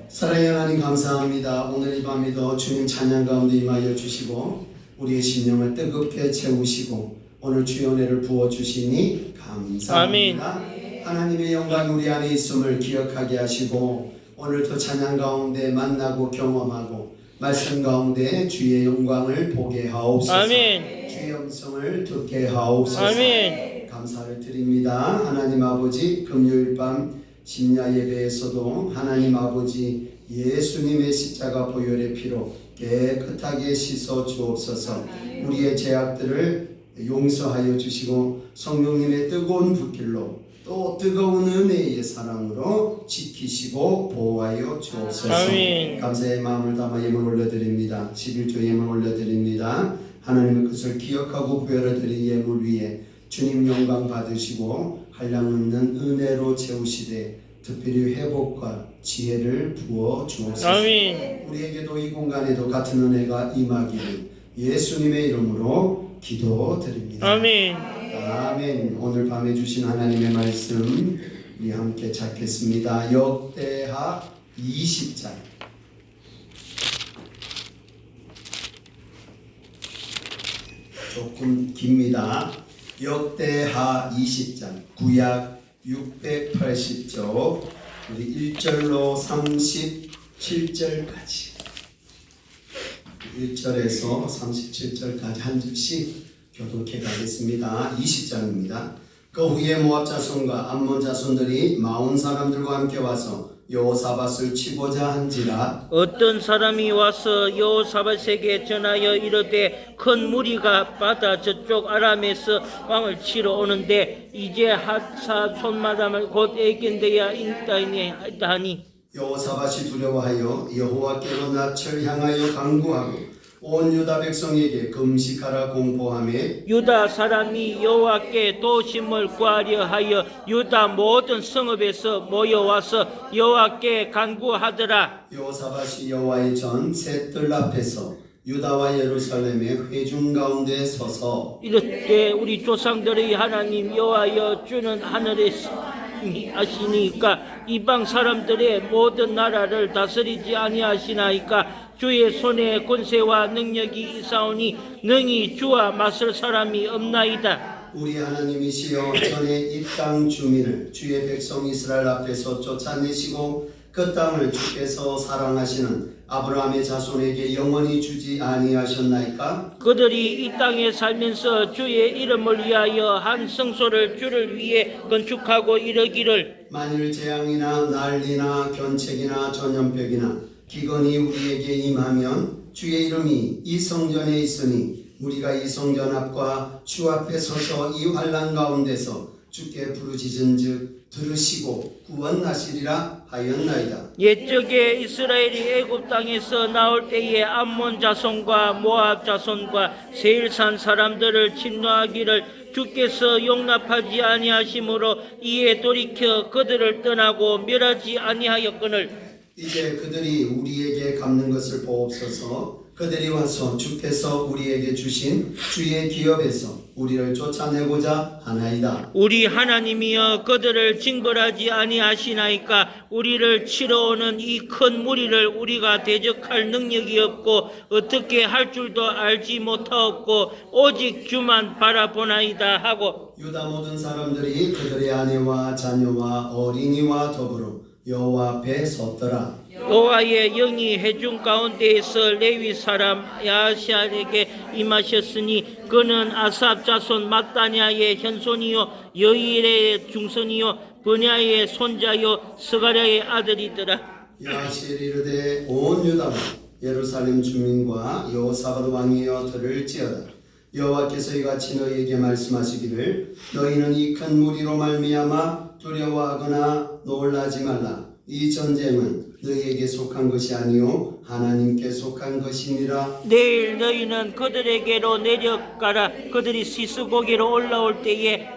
사랑의 하나님 감사합니다. 오늘 이 밤에도 주님 찬양 가운데 임하여 주시고 우리의 심령을 뜨겁게 채우시고 오늘 주의 은혜를 부어주시니 감사합니다. 아멘. 하나님의 영광이 우리 안에 있음을 기억하게 하시고 오늘도 찬양 가운데 만나고 경험하고 말씀 가운데 주의 영광을 보게 하옵소서. 아멘. 주의 음성을 듣게 하옵소서. 아멘. 감사를 드립니다. 하나님 아버지, 금요일 밤 심야 예배에서도 하나님 아버지 예수님의 십자가 보혈의 피로 깨끗하게 씻어 주옵소서. 우리의 죄악들을 용서하여 주시고 성령님의 뜨거운 불길로 또 뜨거운 은혜의 사랑으로 지키시고 보호하여 주옵소서. 아멘. 감사의 마음을 담아 예물 올려드립니다. 11조 예물 올려드립니다. 하나님의 것을 기억하고 부여드린 예물 위에 주님 영광 받으시고 한량없는 은혜로 채우시되 특별히 회복과 지혜를 부어 주옵소서. 아멘. 우리에게도 이 공간에도 같은 은혜가 임하기를 예수님의 이름으로 기도드립니다. 아멘. 아멘. 오늘 밤에 주신 하나님의 말씀 우리 함께 찾겠습니다. 역대하 20장. 조금 깁니다. 역대하 20장 구약 680쪽 우리 1절로 37절까지 1절에서 37절까지 한 절씩 교독해 가겠습니다. 20장입니다. 그 후에 모압 자손과 암몬 자손들이 마온 사람들과 함께 와서 여호사밧을 치고자 한지라 어떤 사람이 와서 여호사밧에게 전하여 이르되 큰 무리가 바다 저쪽 아람에서 왕을 치러 오는데 이제 핫사 손마담을 곧 애견되어 있다니 하니 여호사밧이 두려워하여 여호와께로 낯을 향하여 간구하고 온 유다 백성에게 금식하라 공포하며 유다 사람이 여호와께 도심을 구하려 하여 유다 모든 성읍에서 모여와서 여호와께 간구하더라. 여호사밧이 여호와의 전 셋들 앞에서 유다와 예루살렘의 회중 가운데 서서 이렇게 우리 조상들의 하나님 여호와여 주는 하늘에 하시니까 이방 사람들의 모든 나라를 다스리지 아니하시나이까 주의 손에 권세와 능력이 있사오니 능히 주와 맞설 사람이 없나이다. 우리 하나님이시여 전에 이 땅 주민을 주의 백성 이스라엘 앞에서 쫓아내시고 그 땅을 주께서 사랑하시는 아브라함의 자손에게 영원히 주지 아니하셨나이까? 그들이 이 땅에 살면서 주의 이름을 위하여 한 성소를 주를 위해 건축하고 이르기를 만일 재앙이나 난리나 견책이나 전염병이나 기근이 우리에게 임하면 주의 이름이 이 성전에 있으니 우리가 이 성전 앞과 주 앞에 서서 이 환난 가운데서 주께 부르짖은즉 들으시고 구원하시리라 하였나이다. 옛적에 이스라엘이 애굽 땅에서 나올 때에 암몬 자손과 모압 자손과 세일산 사람들을 침노하기를 주께서 용납하지 아니하심으로 이에 돌이켜 그들을 떠나고 멸하지 아니하였거늘 이제 그들이 우리에게 갚는 것을 보옵소서. 그들이 와서 주께서 우리에게 주신 주의 기업에서 우리를 쫓아내고자 하나이다. 우리 하나님이여 그들을 징벌하지 아니하시나이까 우리를 치러 오는 이 큰 무리를 우리가 대적할 능력이 없고 어떻게 할 줄도 알지 못하옵고 오직 주만 바라보나이다 하고 유다 모든 사람들이 그들의 아내와 자녀와 어린이와 더불어 여호와 앞에 섰더라. 여호와의 영이 회중 가운데에서 레위 사람 야시알에게 임하셨으니 그는 아삽 자손 mat다냐의 현손이요 여일의 중손이요 버냐의 손자요 스가랴의 아들이더라. 야시엘이 이르되 온 유다와 예루살렘 주민과 여호사밧 왕이여 들을지어다. 여호와께서 이같이 너희에게 말씀하시기를 너희는 이 큰 무리로 말미암아 두려워하거나 놀라지 말라. 이 전쟁은 너희에게 속한 것이 아니요 하나님께 속한 것이니라. 내일 너희는 그들에게로 내려가라. 그들이 시스고기로 올라올 때에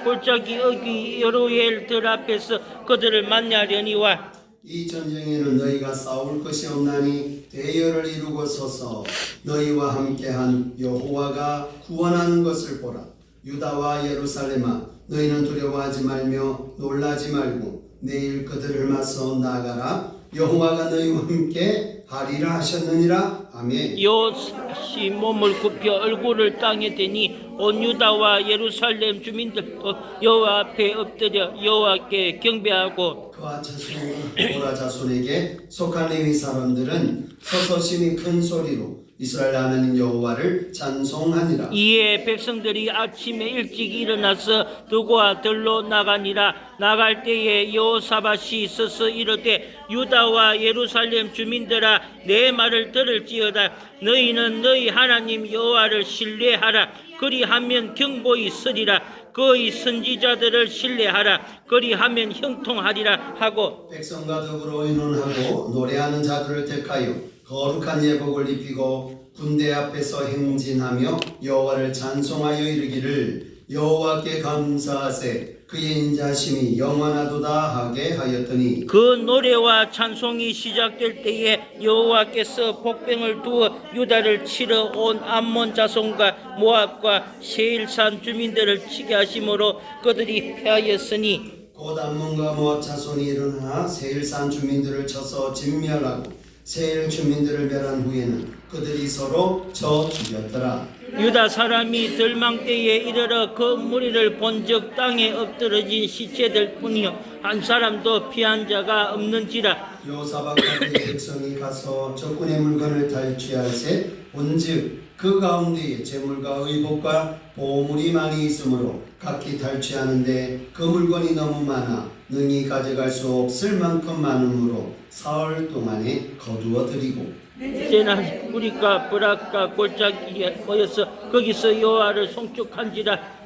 골짜기 어귀 여로엘들 앞에서 그들을 만나려니와 이 전쟁에는 너희가 싸울 것이 없나니 대열을 이루고 서서 너희와 함께한 여호와가 구원하는 것을 보라. 유다와 예루살렘아 너희는 두려워하지 말며 놀라지 말고 내일 그들을 맞서 나가라. 여호와가 너희와 함께 하리라 하셨느니라. 아멘. 여호사밧이 몸을 굽혀 얼굴을 땅에 대니 온 유다와 예루살렘 주민들도 여호와 앞에 엎드려 여호와께 경배하고 그와 자손과 고라 자손에게 속한 레위 사람들은 서서 심히 큰 소리로 이스라엘 하나님 여호와를 찬송하니라. 이에 백성들이 아침에 일찍 일어나서 두고와 들로 나가니라. 나갈 때에 여호사밧이 서서 이르되 유다와 예루살렘 주민들아 내 말을 들을지어다. 너희는 너희 하나님 여호와를 신뢰하라. 그리하면 경보이 서리라. 그의 선지자들을 신뢰하라. 그리하면 형통하리라 하고 백성과 더불어 의논하고 노래하는 자들을 택하여 거룩한 예복을 입히고 군대 앞에서 행진하며 여호와를 찬송하여 이르기를 여호와께 감사하세 그의 인자심이 영원하도다 하게 하였더니 그 노래와 찬송이 시작될 때에 여호와께서 복병을 두어 유다를 치러 온 암몬 자손과 모압과 세일산 주민들을 치게 하심으로 그들이 패하였으니 곧 암몬과 모압 자손이 일어나 세일산 주민들을 쳐서 진멸하고 세일 주민들을 멸한 후에는 그들이 서로 쳐 죽였더라. 유다 사람이 들망 때에 이르러 그 무리를 본즉 땅에 엎드러진 시체들 뿐이요 한 사람도 피한 자가 없는지라. 여호사밧과 그의 백성이 가서 적군의 물건을 탈취할세 본즉 그 가운데에 재물과 의복과 보물이 많이 있으므로 각기 탈취하는데 그 물건이 너무 많아 능히 가져갈 수 없을 만큼 많으므로 사흘 동안에 거두어들이고 이제는 우리가 브라가 골짜기에 모여서 거기서 여호와를 송축한지라.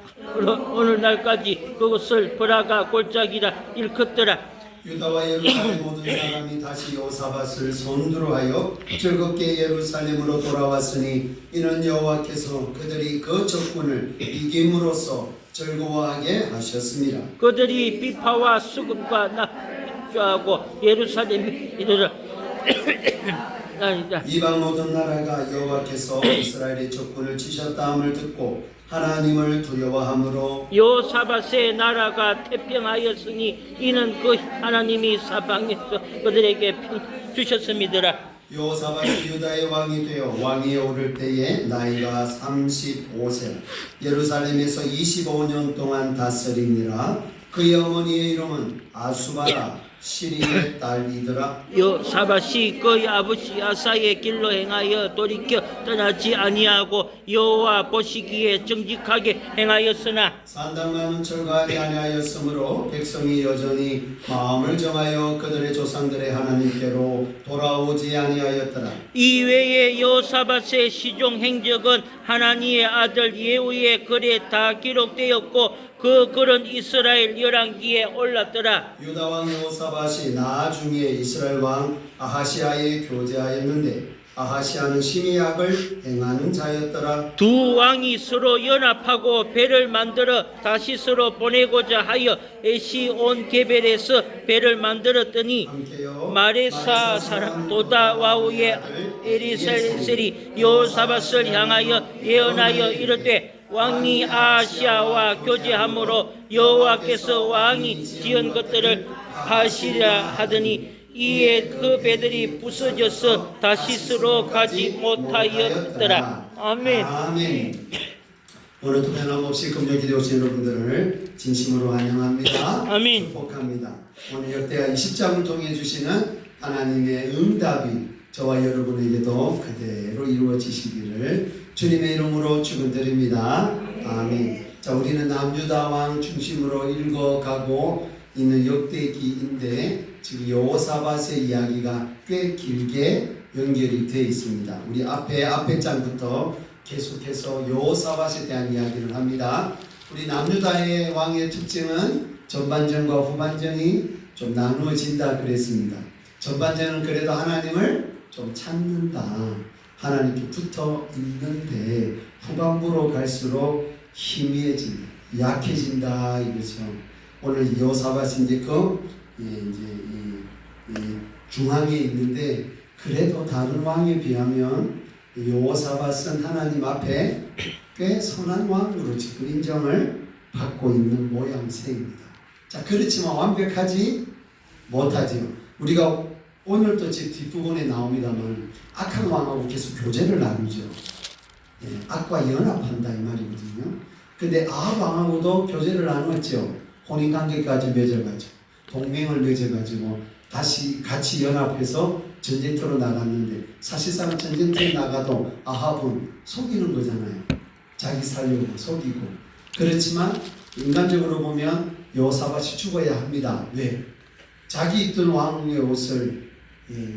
오늘날까지 그것을 브라가 골짜기라 일컫더라. 유다와 예루살렘 모든 사람이 다시 여호사밧을 손들어 하여 즐겁게 예루살렘으로 돌아왔으니 이는 여호와께서 그들이 그 적군을 이김으로써 즐거워하게 하셨습니다. 그들이 비파와 수금과 납주하고 예루살렘에 이르러 이방 모든 나라가 여호와께서 이스라엘의 적군을 치셨다함을 듣고 하나님을 두려워함으로 여호사밧의 나라가 태평하였으니 이는 그 하나님이 사방에서 그들에게 평 주셨음이더라. 여호사밧이 유다의 왕이 되어 왕위에 오를 때에 나이가 35세 예루살렘에서 25년 동안 다스리니라. 그의 어머니의 이름은 아수바라 시리의 딸이더라. 여호사밧이 그의 아버지 아사의 길로 행하여 돌이켜 떠나지 아니하고 여호와 보시기에 정직하게 행하였으나 산당만은 철거하지 아니하였으므로 백성이 여전히 마음을 정하여 그들의 조상들의 하나님께로 돌아오지 아니하였더라. 이외에 여호사밧의 시종 행적은 하나니의 아들 예후의 글에 다 기록되었고 그 글은 이스라엘 열왕기에 올랐더라. 유다 왕 여호사밧이 나중에 이스라엘 왕 아하시아에 교제하였는데 아하시아는 심히 악을 행하는 자였더라. 두 왕이 서로 연합하고 배를 만들어 다시스로 보내고자 하여 에시온 게벨에서 배를 만들었더니 함께요 마레사 사람 도다와우의 에리셀이 여호사밧을 향하여 예언하여 이르되 왕이 아하시아와 교제함으로 여호와께서 왕이 지은 것들을 하시리라 하더니 이에 그 배들이 부서져서 다시스로 가지 못하였더라. 아멘. 아멘. 오늘도 변함없이 금요기도 오신 여러분들을 진심으로 환영합니다. 아멘. 축복합니다. 오늘 역대하 20장을 통해 주시는 하나님의 응답이 저와 여러분에게도 그대로 이루어지시기를 주님의 이름으로 축원드립니다. 아멘. 자, 우리는 남유다 왕 중심으로 읽어가고 있는 역대기인데 지금 여호사밧의 이야기가 꽤 길게 연결이 되어 있습니다. 우리 앞에 장부터 계속해서 여호사밧에 대한 이야기를 합니다. 우리 남유다의 왕의 특징은 전반전과 후반전이 좀 나누어진다 그랬습니다. 전반전은 그래도 하나님을 좀 찾는다. 하나님께 붙어 있는데 후반부로 갈수록 희미해진다. 약해진다 이거죠. 오늘 여호사밧이 이제 중앙에 있는데 그래도 다른 왕에 비하면 여호사밧은 하나님 앞에 꽤 선한 왕으로 지금 인정을 받고 있는 모양새입니다. 자, 그렇지만 완벽하지 못하지요. 우리가 오늘도 집 뒷부분에 나옵니다만 악한 왕하고 계속 교제를 나누죠. 예, 악과 연합한다 이 말이거든요. 근데 아합 왕하고도 교제를 나누었죠. 혼인관계까지 맺어가지고 동맹을 맺어가지고 다시 같이 연합해서 전쟁터로 나갔는데 사실상 전쟁터에 나가도 아합은 속이는 거잖아요. 자기 살려고 속이고. 그렇지만 인간적으로 보면 여호사밧이 죽어야 합니다. 왜? 자기 입던 왕의 옷을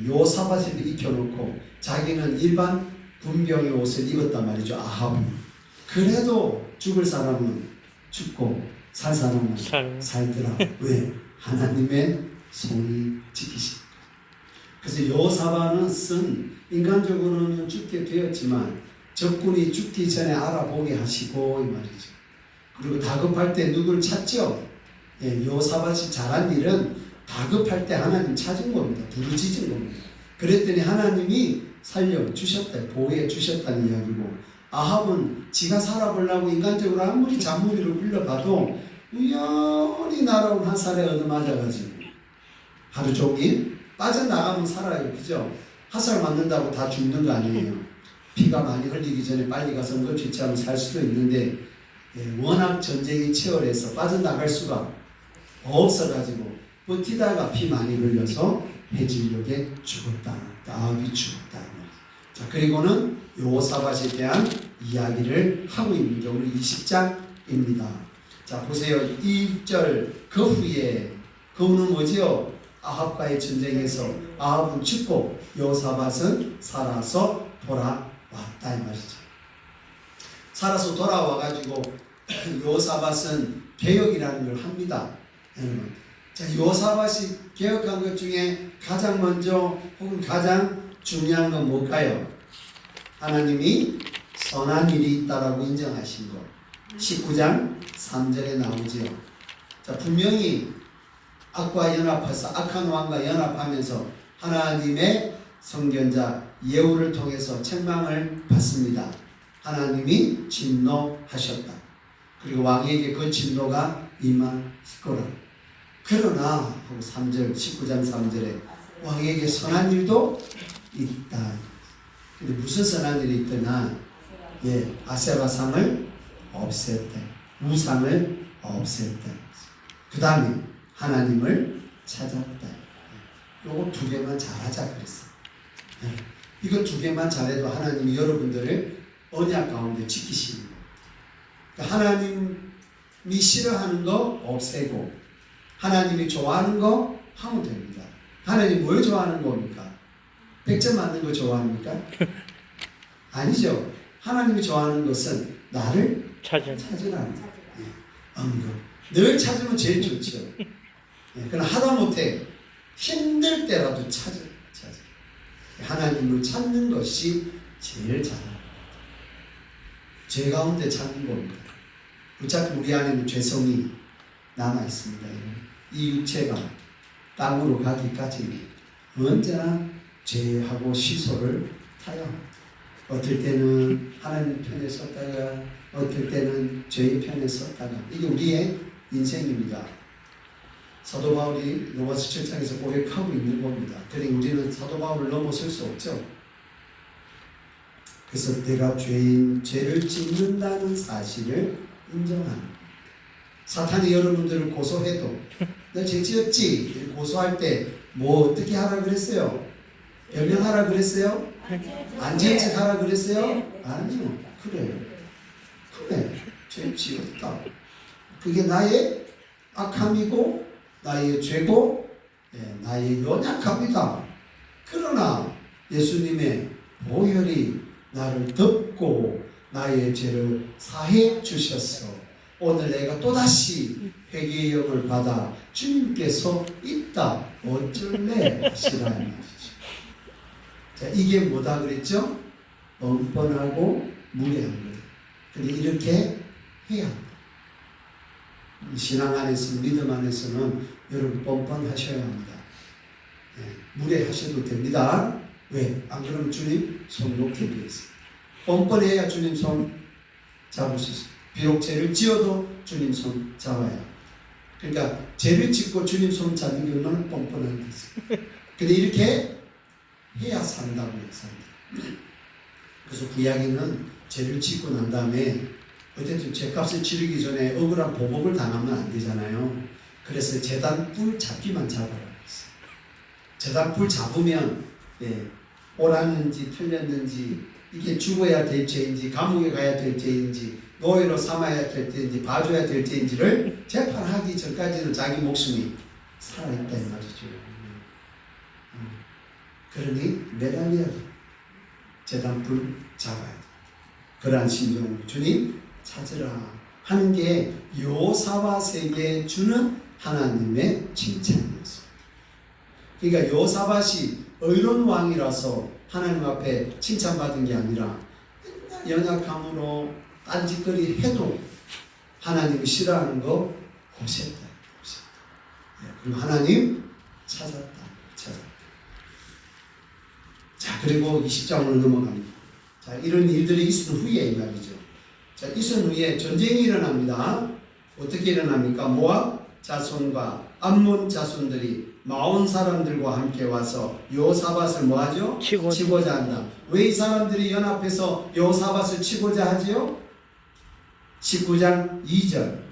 여호사밧에 입혀놓고 자기는 일반 군병의 옷을 입었단 말이죠. 아합은. 그래도 죽을 사람은 죽고 살 사람은 살더라. 왜? 하나님의 손이 지키십니다. 그래서 여호사밧은 인간적으로는 죽게 되었지만 적군이 죽기 전에 알아보게 하시고 이 말이죠. 그리고 다급할 때 누굴 찾죠? 여호사밧이 잘한 일은 다급할 때 하나님 찾은 겁니다. 부르짖은 겁니다. 그랬더니 하나님이 살려주셨다, 보호해 주셨다는 이야기고, 아합은 지가 살아보려고 인간적으로 아무리 잔머리를 굴려봐도 우연히 날아온 화살에 얻어맞아가지고 하루 종일 빠져나가면 살아요. 그죠? 화살 맞는다고 다 죽는 거 아니에요. 피가 많이 흘리기 전에 빨리 가서 응급처치하면 살 수도 있는데 워낙 전쟁이 치열해서 빠져나갈 수가 없어가지고 버티다가 피 많이 흘려서 해질녘에 죽었다. 아합이 죽었다. 자, 그리고는 여호사밧에 대한 이야기를 하고 있는 게 오늘 20장입니다. 자, 보세요. 2절 그 후에 그는 뭐지요? 아합과의 전쟁에서 아합은 죽고 여호사밧은 살아서 돌아왔다 이 말이죠. 살아서 돌아와가지고 여호사밧은 개혁이라는 걸 합니다. 여러분. 자, 여호사밧이 개혁한 것 중에 가장 먼저 혹은 가장 중요한 건 뭘까요? 하나님이 선한 일이 있다라고 인정하신 것. 19장 3절에 나오지요. 자, 분명히 악과 연합해서 악한 왕과 연합하면서 하나님의 선견자 예후를 통해서 책망을 받습니다. 하나님이 진노하셨다. 그리고 왕에게 그 진노가 임할 거라. 그러나 하고 3절 19장 3절에 왕에게 선한 일도 있다. 근데 무슨 선한 일이 있더나? 아세라상을 없앴다. 우상을 없앴다. 그 다음에 하나님을 찾았다. 요거 두 개만 잘하자 그랬어. 이거 두 개만 잘해도 하나님이 여러분들을 언약 가운데 지키시는 거예요. 그러니까 하나님이 싫어하는 거 없애고 하나님이 좋아하는 거 하면 됩니다. 하나님 뭘 좋아하는 겁니까? 100점 맞는 거 좋아합니까? 아니죠. 하나님이 좋아하는 것은 나를 찾으라는 거예요. 늘 찾으면 제일 좋죠. 그러나 하다못해 힘들 때라도 찾아. 하나님을 찾는 것이 제일 잘합니다. 죄 가운데 찾는 겁니다. 어차피 우리 안에는 죄성이 남아 있습니다. 이 육체가 땅으로 가기까지 언제나 죄하고 시소를 타야 합니다. 어떨 때는 하나님 편에 섰다가 어떨 때는 죄의 편에 섰다가 이게 우리의 인생입니다. 사도 바울이 로마서 7장에서 고백하고 있는 겁니다. 그러니 우리는 사도 바울을 넘어설 수 없죠. 그래서 내가 죄를 짓는다는 사실을 인정합니다. 사탄이 여러분들을 고소해도 너 죄 지었지? 고소할 때 뭐 어떻게 하라 그랬어요? 변명하라 그랬어요? 안 지은 척 하라 그랬어요? 아니요. 그래. 죄 지었다. 그게 나의 악함이고 나의 죄고 나의 연약함이다. 그러나 예수님의 보혈이 나를 덮고 나의 죄를 사해 주셨어. 오늘 내가 또다시 회개의 영을 받아 주님께서 있다. 어쩔래 하시라 이 말이죠. 자, 이게 뭐다 그랬죠? 뻔뻔하고 무례한 거예요. 근데 이렇게 해야 합니다. 신앙 안에서 믿음 안에서는 여러분 뻔뻔하셔야 합니다. 무례하셔도 됩니다. 왜? 안 그러면 주님 손 놓기 위해서. 뻔뻔해야 주님 손 잡을 수 있어요. 비록 죄를 지어도 주님 손 잡아야. 그러니까 죄를 짓고 주님 손 잡는 게 얼마나 뻔뻔한 거지. 근데 이렇게 해야 산다고 해요. 산다. 그래서 구약에는 죄를 짓고 난 다음에 어쨌든 죄값을 치르기 전에 억울한 보복을 당하면 안 되잖아요. 그래서 제단 뿔 잡기만 잡으라고 했어요. 제단 뿔 잡으면 옳았는지 틀렸는지, 이게 죽어야 될 죄인지 감옥에 가야 될 죄인지 노예로 삼아야 될 죄인지 봐줘야 될 죄인지를 재판하기 전까지는 자기 목숨이 살아있다 이 말이죠. 그러니 매달려야 돼. 제단 뿔 잡아야 돼. 그러한 심정으로 주님 찾으라 하는 게 여호사밧에게 주는 하나님의 칭찬이었습니다. 그러니까 여호사밧이 의로운 왕이라서 하나님 앞에 칭찬받은 게 아니라 맨날 연약함으로 딴짓거리 해도 하나님이 싫어하는 거 고쳤다. 그리고 하나님 찾았다. 자, 그리고 20장으로 넘어갑니다. 자, 이런 일들이 있은 후에 이 말이죠. 자, 있은 후에 전쟁이 일어납니다. 어떻게 일어납니까? 모압 자손과 암몬 자손들이 마온 사람들과 함께 와서 여호사밧을 뭐하죠? 치고자 한다. 왜 이 사람들이 연합해서 여호사밧을 치고자 하지요? 19장 2절.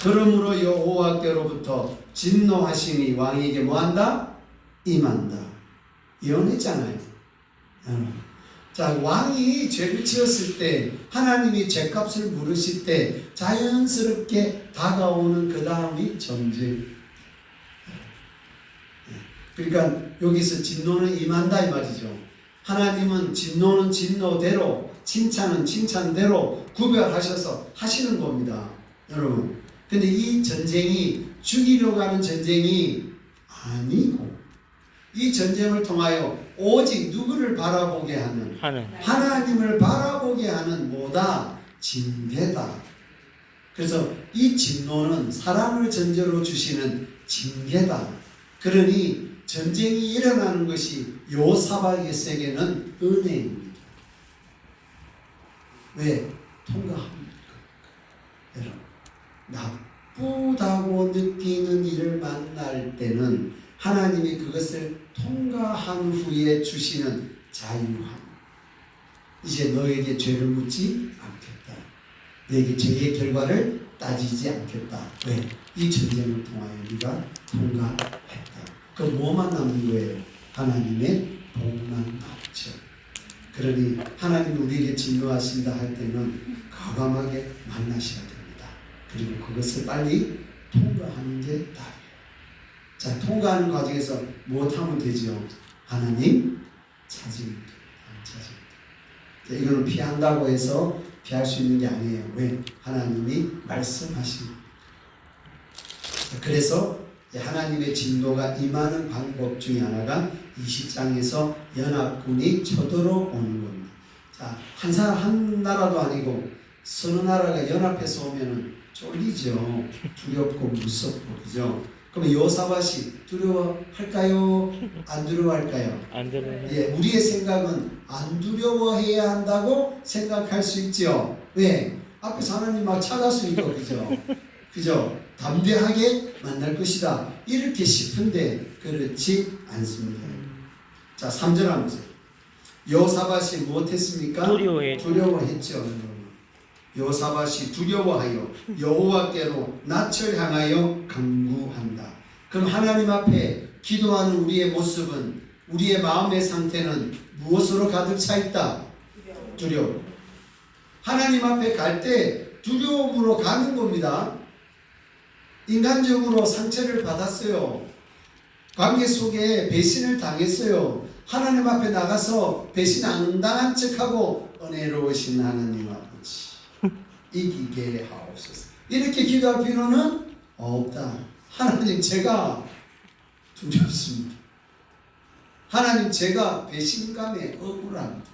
그러므로 여호와께로부터 진노하심이 왕에게 뭐한다? 임한다. 예언했잖아요. 자, 왕이 죄를 지었을 때 하나님이 죄값을 물으실 때 자연스럽게 다가오는 그 다음이 전쟁. 그러니까 여기서 진노는 임한다 이 말이죠. 하나님은 진노는 진노대로, 칭찬은 칭찬대로 구별하셔서 하시는 겁니다, 여러분. 근데 이 전쟁이 죽이려고 하는 전쟁이 아니고, 이 전쟁을 통하여 오직 누구를 바라보게 하는 하나님을 바라보게 하는 뭐다? 징계다. 그래서 이 진노는 사람을 전제로 주시는 징계다. 그러니 전쟁이 일어나는 것이 여호사밧에게는 은혜입니다. 왜? 통과합니까? 여러분, 나쁘다고 느끼는 일을 만날 때는 하나님이 그것을 통과한 후에 주시는 자유함. 이제 너에게 죄를 묻지 않겠다. 너에게 죄의 결과를 따지지 않겠다. 왜? 이 전쟁을 통하여 네가 통과했다. 그 뭐만 남는 거예요? 하나님의 복만 남죠. 그러니 하나님이 우리에게 진노하신다 할 때는 과감하게 만나셔야 됩니다. 그리고 그것을 빨리 통과하는 게 답이에요. 자, 통과하는 과정에서 무엇하면 되죠? 하나님 찾으면 됩니다. 자, 이거는 피한다고 해서 피할 수 있는 게 아니에요. 왜? 하나님이 말씀하십니다. 그래서 하나님의 진노가 임하는 방법 중에 하나가 20장에서 연합군이 쳐들어오는 겁니다. 자, 한 나라도 아니고 서너 나라가 연합해서 오면은 쫄리죠. 두렵고 무섭고, 그죠? 그러면 여호사밧이 두려워할까요? 안 두려워할까요? 안 두려워. 예, 우리의 생각은 안 두려워해야 한다고 생각할 수 있죠. 왜? 앞에서 하나님 막 찾았으니까, 그죠? 그죠? 담대하게 만날 것이다. 이렇게 싶은데 그렇지 않습니다. 자, 3절 한번 보세요. 여호사밧이 무엇했습니까? 두려워했죠. 여호사밧이 두려워하여 여호와께로 낯을 향하여 간구한다. 그럼 하나님 앞에 기도하는 우리의 모습은, 우리의 마음의 상태는 무엇으로 가득 차 있다? 두려움. 하나님 앞에 갈 때 두려움으로 가는 겁니다. 인간적으로 상처를 받았어요. 관계 속에 배신을 당했어요. 하나님 앞에 나가서 배신 안 당한 척하고 은혜로우신 하나님 아버지 이기게 하옵소서. 이렇게 기도할 필요는 없다. 하나님, 제가 두렵습니다. 하나님, 제가 배신감에 억울합니다.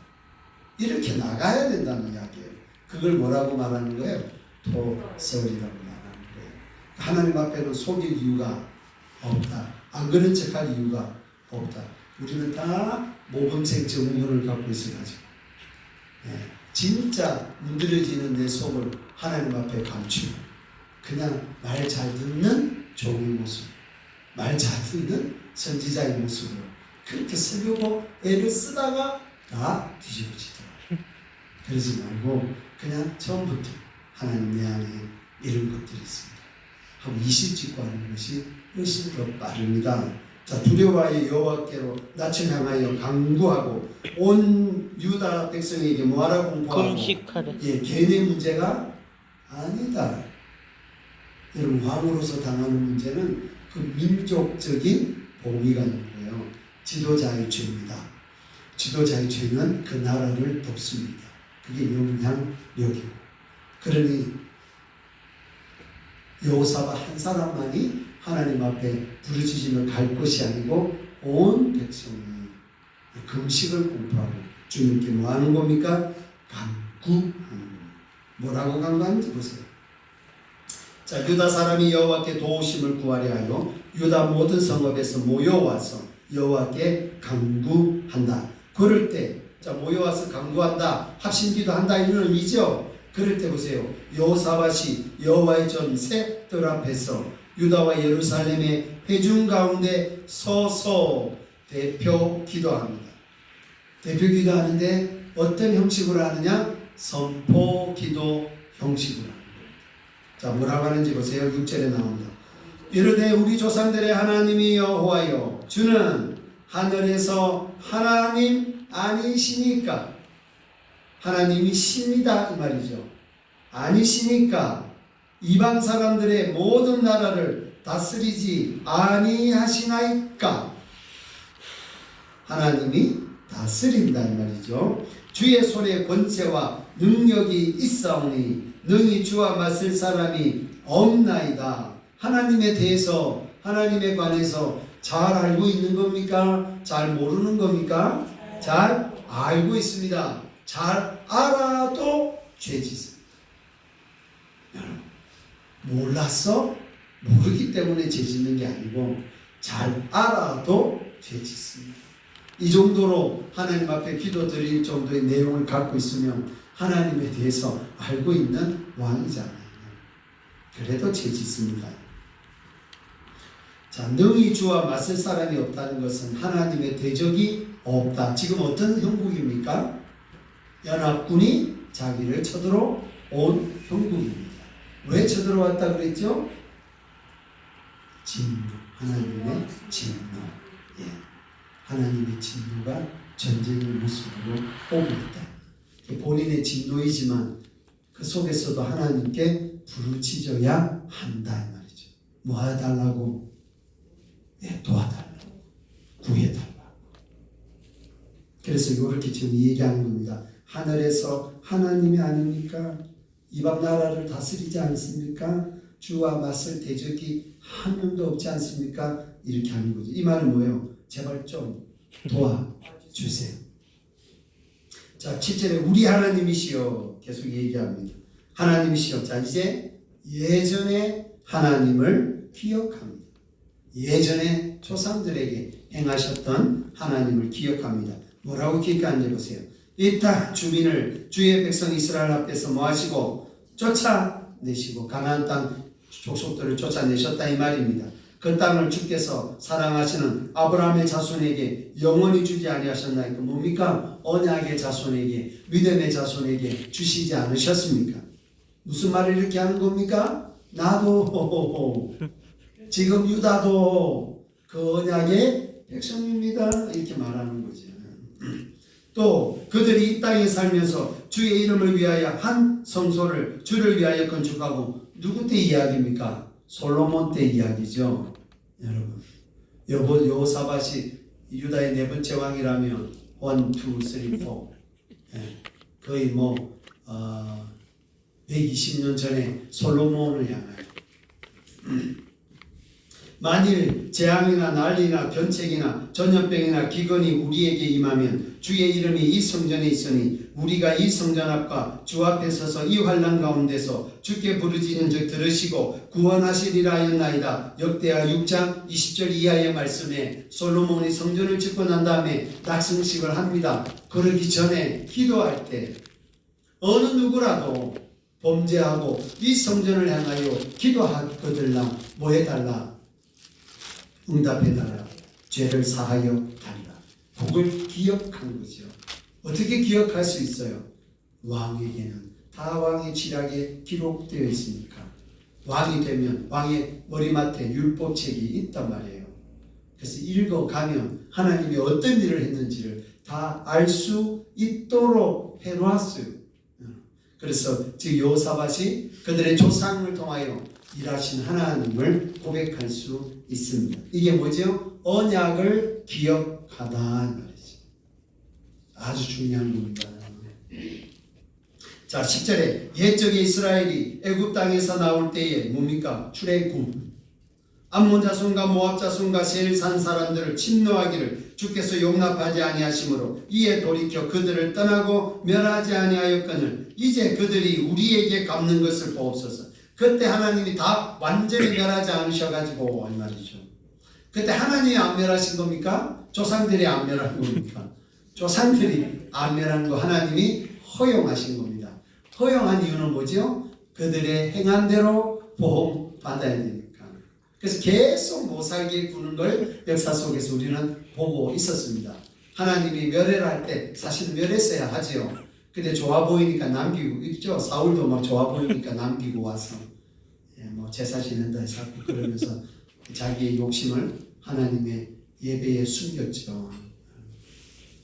이렇게 나가야 된다는 이야기예요. 그걸 뭐라고 말하는 거예요? 토설이라고 말하는 거예요. 하나님 앞에는 속일 이유가 없다. 안 그런 척할 이유가 없다. 우리는 다 모범생 증후군을 갖고 있어가지고 진짜 문드러지는 내 속을 하나님 앞에 감추고 그냥 말 잘 듣는 종의 모습. 말 잘 듣는 선지자의 모습으로 그렇게 쓰려고 애를 쓰다가 다 뒤집어지더라. 그러지 말고 그냥 처음부터 하나님 내 안에 이런 것들이 있습니다 하고 이실직고 하는 것이 훨씬 더 빠릅니다. 자, 두려워하여 여호와께로 낯을 향하여 강구하고 온 유다 백성에게 뭐하라 공포하고 금식하라. 예, 개인의 문제가 아니다. 여러분, 왕으로서 당하는 문제는 그 민족적인 범위가 있는 거예요. 지도자의 죄입니다. 지도자의 죄는 그 나라를 돕습니다. 그게 영향력이고. 그러니 여호사밧 한 사람만이 하나님 앞에 부르짖으며 갈 것이 아니고 온 백성이 금식을 공포하고 주님께 뭐 하는 겁니까? 간구하는 겁니다. 뭐라고 간구하는지 보세요. 자, 유다 사람이 여호와께 도우심을 구하려 하여 유다 모든 성읍에서 모여와서 여호와께 간구한다. 그럴 때, 자, 모여와서 간구한다, 합심기도 한다 이런 의미죠. 그럴 때 보세요. 여호사밧이 여호와의 전 셋들 앞에서 유다와 예루살렘의 회중 가운데 서서 대표 기도합니다. 대표 기도하는데 어떤 형식으로 하느냐? 선포 기도 형식으로 합니다. 자, 뭐라고 하는지 보세요. 6절에 나옵니다. 이르되 우리 조상들의 하나님이 여호와여, 주는 하늘에서 하나님 아니시니까, 하나님이십니다 이 말이죠. 아니시니까 이방 사람들의 모든 나라를 다스리지 아니하시나이까. 하나님이 다스린다 이 말이죠. 주의 손에 권세와 능력이 있사오니 능히 주와 맞설 사람이 없나이다. 하나님에 대해서, 하나님에 관해서 잘 알고 있는 겁니까? 잘 모르는 겁니까? 잘 알고 있습니다. 잘 알아도 죄짓습니다. 여러분, 몰라서 모르기 때문에 죄짓는 게 아니고 잘 알아도 죄짓습니다. 이 정도로 하나님 앞에 기도드릴 정도의 내용을 갖고 있으면 하나님에 대해서 알고 있는 왕이잖아요. 그래도 죄짓습니다. 자, 능히 주와 맞설 사람이 없다는 것은 하나님의 대적이 없다. 지금 어떤 형국입니까? 연합군이 자기를 쳐들어 온 형국입니다. 왜 쳐들어왔다 그랬죠? 진노, 하나님의 진노. 예. 하나님의 진노가 전쟁의 모습으로 오고 있다. 본인의 진노이지만 그 속에서도 하나님께 부르짖어야 한다 이 말이죠. 뭐 해달라고? 네, 도와달라고, 구해달라고. 그래서 이렇게 지금 얘기하는 겁니다. 하늘에서 하나님이 아닙니까? 이방 나라를 다스리지 않습니까? 주와 맞설 대적이 한 명도 없지 않습니까? 이렇게 하는 거죠. 이 말은 뭐예요? 제발 좀 도와주세요. 자, 7절에 우리 하나님이시여 계속 얘기합니다. 하나님이시여. 자, 이제 예전에 하나님을 기억합니다. 예전에 조상들에게 행하셨던 하나님을 기억합니다. 뭐라고 기억하는지 보세요. 이 땅 주민을 주의 백성 이스라엘 앞에서 뭐하시고 쫓아내시고 가나안 땅 족속들을 쫓아내셨다 이 말입니다. 그 땅을 주께서 사랑하시는 아브라함의 자손에게 영원히 주지 아니하셨나이까? 뭡니까? 언약의 자손에게, 믿음의 자손에게 주시지 않으셨습니까? 무슨 말을 이렇게 하는 겁니까? 나도 지금 유다도 그 언약의 백성입니다 이렇게 말하는 거죠. 또 그들이 이 땅에 살면서 주의 이름을 위하여 한 성소를 주를 위하여 건축하고 누구 때 이야기입니까? 솔로몬 때 이야기죠. 여러분, 여호사밧이 유다의 네 번째 왕이라면 1, 2, 3, 4 거의 120년 전에 솔로몬을 향하여 만일 재앙이나 난리나 견책이나 전염병이나 기근이 우리에게 임하면 주의 이름이 이 성전에 있으니 우리가 이 성전 앞과 주 앞에 서서 이 환난 가운데서 주께 부르짖는 즉 들으시고 구원하시리라 하였나이다. 역대하 6장 20절 이하의 말씀에 솔로몬이 성전을 짓고 난 다음에 낙성식을 합니다. 그러기 전에 기도할 때 어느 누구라도 범죄하고 이 성전을 향하여 기도하거들라 뭐 해달라? 응답해달라. 죄를 사하여 달라. 복을 기억하는 거죠. 어떻게 기억할 수 있어요? 왕에게는 다 왕의 지략에 기록되어 있으니까. 왕이 되면 왕의 머리맡에 율법책이 있단 말이에요. 그래서 읽어가면 하나님이 어떤 일을 했는지를 다 알 수 있도록 해놓았어요. 그래서 즉 여호사밧이 그들의 조상을 통하여 일하신 하나님을 고백할 수 있습니다. 이게 뭐죠? 언약을 기억하다 이 말이죠. 아주 중요한 겁니다. 자, 10절에 옛적에 이스라엘이 애굽 땅에서 나올 때에 뭡니까? 출애굽. 암몬 자손과 모압 자손과 세일 산 사람들을 침노하기를 주께서 용납하지 아니하심으로 이에 돌이켜 그들을 떠나고 멸하지 아니하였거늘 이제 그들이 우리에게 갚는 것을 보옵소서. 그때 하나님이 다 완전히 멸하지 않으셔가지고 이 말이죠. 그때 하나님이 안 멸하신 겁니까? 조상들이 안 멸한 겁니까? 조상들이 안 멸한 거 하나님이 허용하신 겁니다. 허용한 이유는 뭐죠? 그들의 행한 대로 보험 받아야 되니까. 그래서 계속 못 살게 구는 걸 역사 속에서 우리는 보고 있었습니다. 하나님이 멸해를 할 때 사실 멸했어야 하지요. 근데 좋아 보이니까 남기고 있죠. 사울도 막 좋아 보이니까 남기고 와서 뭐 제사 지낸다 해서 그러면서 자기의 욕심을 하나님의 예배에 숨겼죠.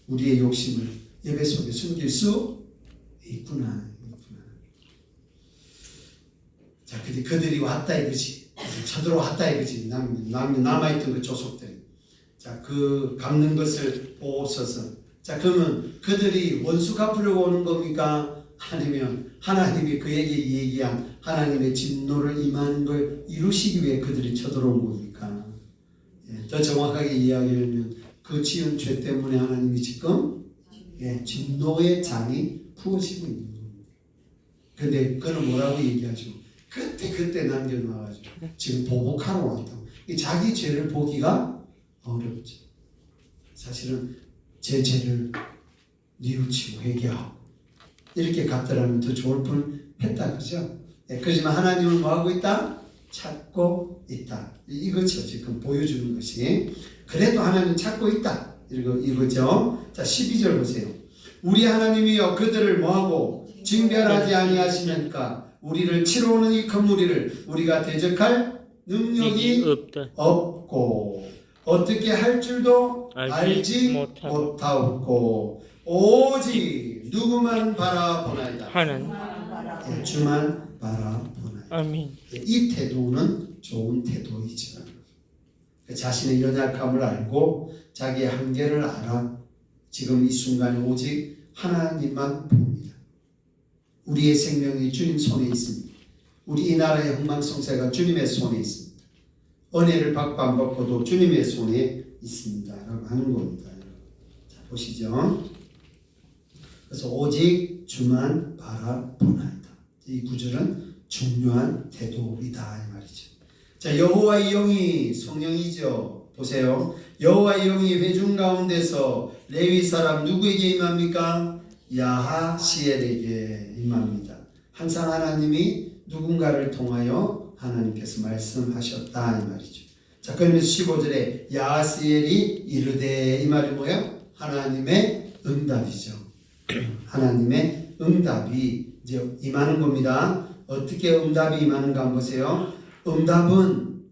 우리의 욕심을 예배 속에 숨길 수 있구나. 자, 근데 그들이 왔다 이거지. 쳐들어왔다 이거지. 남아있던 그 조속들이. 자, 그 갚는 것을 보소서. 자, 그러면 그들이 원수 갚으려고 오는 겁니까? 아니면 하나님이 그에게 얘기한 하나님의 진노를 임하는 걸 이루시기 위해 그들이 쳐들어온 겁니까? 더 정확하게 이야기하면 그 지은 죄 때문에 하나님이 지금 진노의 잔이 부어지고 있는 겁니다. 근데 그는 뭐라고 얘기하죠? 그때 남겨놔가지고 지금 보복하러 왔다고. 자기 죄를 보기가 어렵죠. 사실은 제 죄를 뉘우치고 회개하고 이렇게 갔더라면 더 좋을 뻔했다, 그죠? 그렇지만 하나님은 뭐하고 있다? 찾고 있다. 이거죠. 지금 보여주는 것이. 그래도 하나님 찾고 있다. 이거죠. 자, 12절 보세요. 우리 하나님이여 그들을 뭐하고 징별하지 아니하시니까 우리를 치러 오는 이 큰 무리를 우리가 대적할 능력이 없고 어떻게 할 줄도 알지 못하고 오직 누구만 바라보나이다. 하나님 주만 바라보나이다. 아멘. 이 태도는 좋은 태도이죠. 자신의 연약함을 알고 자기의 한계를 알아 지금 이 순간에 오직 하나님만 봅니다. 우리의 생명이 주님 손에 있습니다. 우리 이 나라의 흥망성쇠가 주님의 손에 있습니다. 은혜를 받고 안 받고도 주님의 손에 있습니다. 라고 하는 겁니다. 자, 보시죠. 그래서 오직 주만 바라보나이다. 이 구절은 중요한 태도이다 이 말이죠. 자, 여호와의 영이 성령이죠. 보세요. 여호와의 영이 회중 가운데서 레위 사람 누구에게 임합니까? 야하시엘에게 임합니다. 항상 하나님이 누군가를 통하여 하나님께서 말씀하셨다 이 말이죠. 자, 그러면서 15절에 야하시엘이 이르되 이 말이 뭐예요? 하나님의 응답이죠. 하나님의 응답이 이제 임하는 겁니다. 어떻게 응답이 임하는가 한번 보세요. 응답은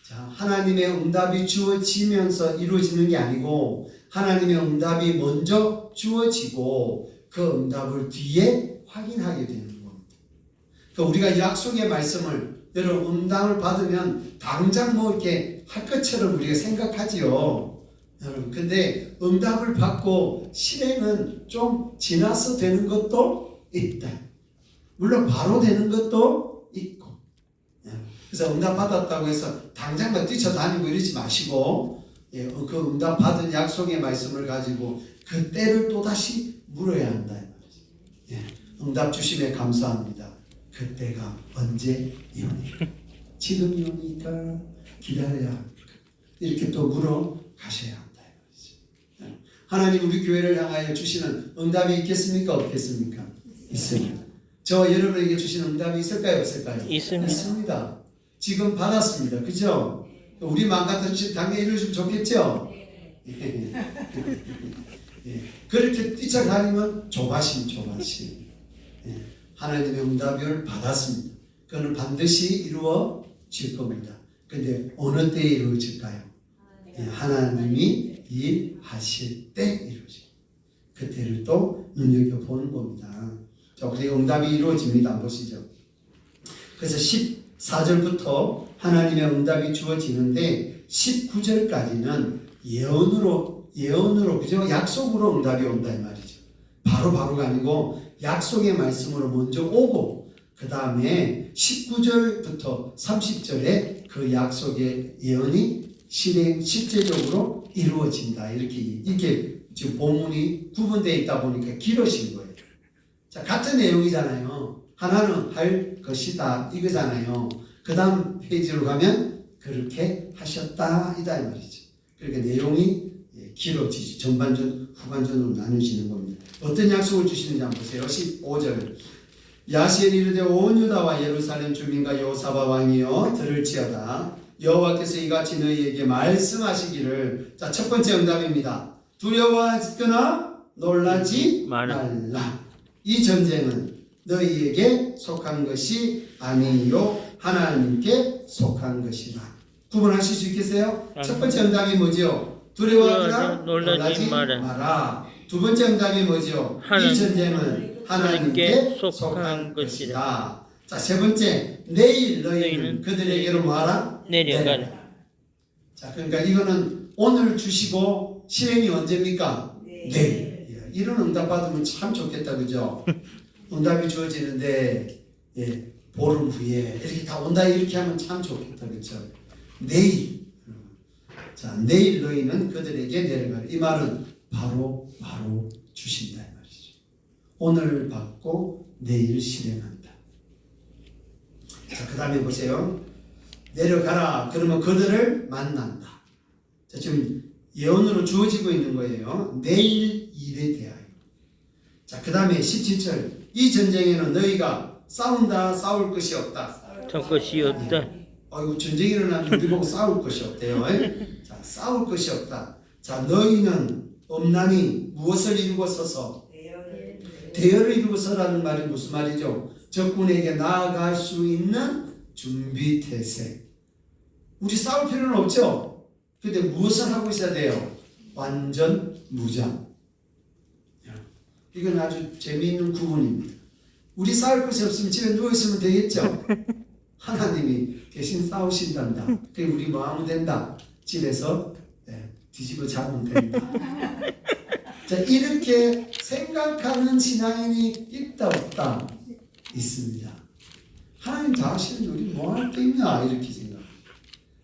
하나님의 응답이 주어지면서 이루어지는 게 아니고 하나님의 응답이 먼저 주어지고 그 응답을 뒤에 확인하게 되는 겁니다. 그러니까 우리가 약속의 말씀을 여러분 응답을 받으면 당장 뭐 이렇게 할 것처럼 우리가 생각하지요. 여러분 근데 응답을 받고 실행은 좀 지나서 되는 것도 있다. 물론 바로 되는 것도 있고. 그래서 응답 받았다고 해서 당장 막 뛰쳐다니고 이러지 마시고 그 응답 받은 약속의 말씀을 가지고 그 때를 또다시 물어야 한다. 응답 주심에 감사합니다. 그때가 언제이오니까? 지금이오니까? 기다려야 합니까? 이렇게 또 물어 가셔야 한다. 하나님 우리 교회를 향하여 주시는 응답이 있겠습니까? 없겠습니까? 있습니다. 저 여러분에게 주시는 응답이 있을까요? 없을까요? 있습니다. 있습니다. 지금 받았습니다. 그죠? 우리 마음 같은 당연히 이루어지면 좋겠죠? 예. 그렇게 뛰쳐다니면 조바심. 예. 하나님의 응답을 받았습니다. 그거는 반드시 이루어질 겁니다. 근데 어느 때에 이루어질까요? 예. 하나님이 일하실 때 이루어집니다. 그때를 또 눈여겨보는 겁니다. 자, 우리 응답이 이루어집니다. 보시죠. 그래서 14절부터 하나님의 응답이 주어지는데 19절까지는 예언으로 그죠? 약속으로 응답이 온다 이 말이죠. 바로가 아니고 약속의 말씀으로 먼저 오고 그 다음에 19절부터 30절에 그 약속의 예언이 실제적으로 이루어진다. 이렇게 지금 본문이 구분되어 있다 보니까 길어진 거예요. 자, 같은 내용이잖아요. 하나는 할 것이다 이거잖아요. 그 다음 페이지로 가면 그렇게 하셨다 이다 이 말이죠. 그러니까 내용이 길어지죠. 전반전 후반전으로 나누시는 겁니다. 어떤 약속을 주시는지 한번 보세요. 15절 야시엘이 이르되 온 유다와 예루살렘 주민과 여호사밧 왕이여 들을지어다. 여호와께서 이같이 너희에게 말씀하시기를. 자, 첫 번째 응답입니다. 두려워하거나 놀라지 말라. 이 전쟁은 너희에게 속한 것이 아니요 하나님께 속한 것이다. 구분하실 수 있겠어요? 첫 번째 응답이 뭐죠? 두려워하거나 놀라지 마라. 두 번째 응답이 뭐죠? 이 전쟁은 하나님께 속한 것이다. 자, 세 번째, 내일 너희는 그들에게로 뭐하라? 내려가라. 자, 그러니까 이거는 오늘 주시고 실행이 언제입니까? 내일. 이런 응답 받으면 참 좋겠다, 그죠? 응답이 주어지는데 보름 후에 이렇게 다 온다 이렇게 하면 참 좋겠다, 그죠? 내일. 자, 내일 너희는 그들에게 내려가라. 이 말은 바로 주신다 이 말이죠. 오늘 받고 내일 실행한다. 자, 그 다음에 보세요. 내려가라. 그러면 그들을 만난다. 자, 지금 예언으로 주어지고 있는 거예요. 내일 일에 대하여. 자, 그 다음에 17절. 이 전쟁에는 너희가 싸울 것이 없다. 것이 없다. 아이고, 전쟁이 일어나면 우리 보고 싸울 것이 없대요. 자, 싸울 것이 없다. 자, 너희는 없나니 무엇을 이루고 서서? 대열을 이루고 서라는 말이 무슨 말이죠? 적군에게 나아갈 수 있는 준비 태세. 우리 싸울 필요는 없죠? 근데 무엇을 하고 있어야 돼요? 완전 무장. 이건 아주 재미있는 구분입니다. 우리 싸울 것이 없으면 집에 누워있으면 되겠죠? 하나님이 대신 싸우신단다. 그게 우리 뭐 하면 된다. 집에서 뒤집어 잡으면 된다. 자, 이렇게 생각하는 신앙인이 있다 없다? 있습니다. 하나님 다 하시는데 우리 뭐 할 게 있냐 이렇게 생각.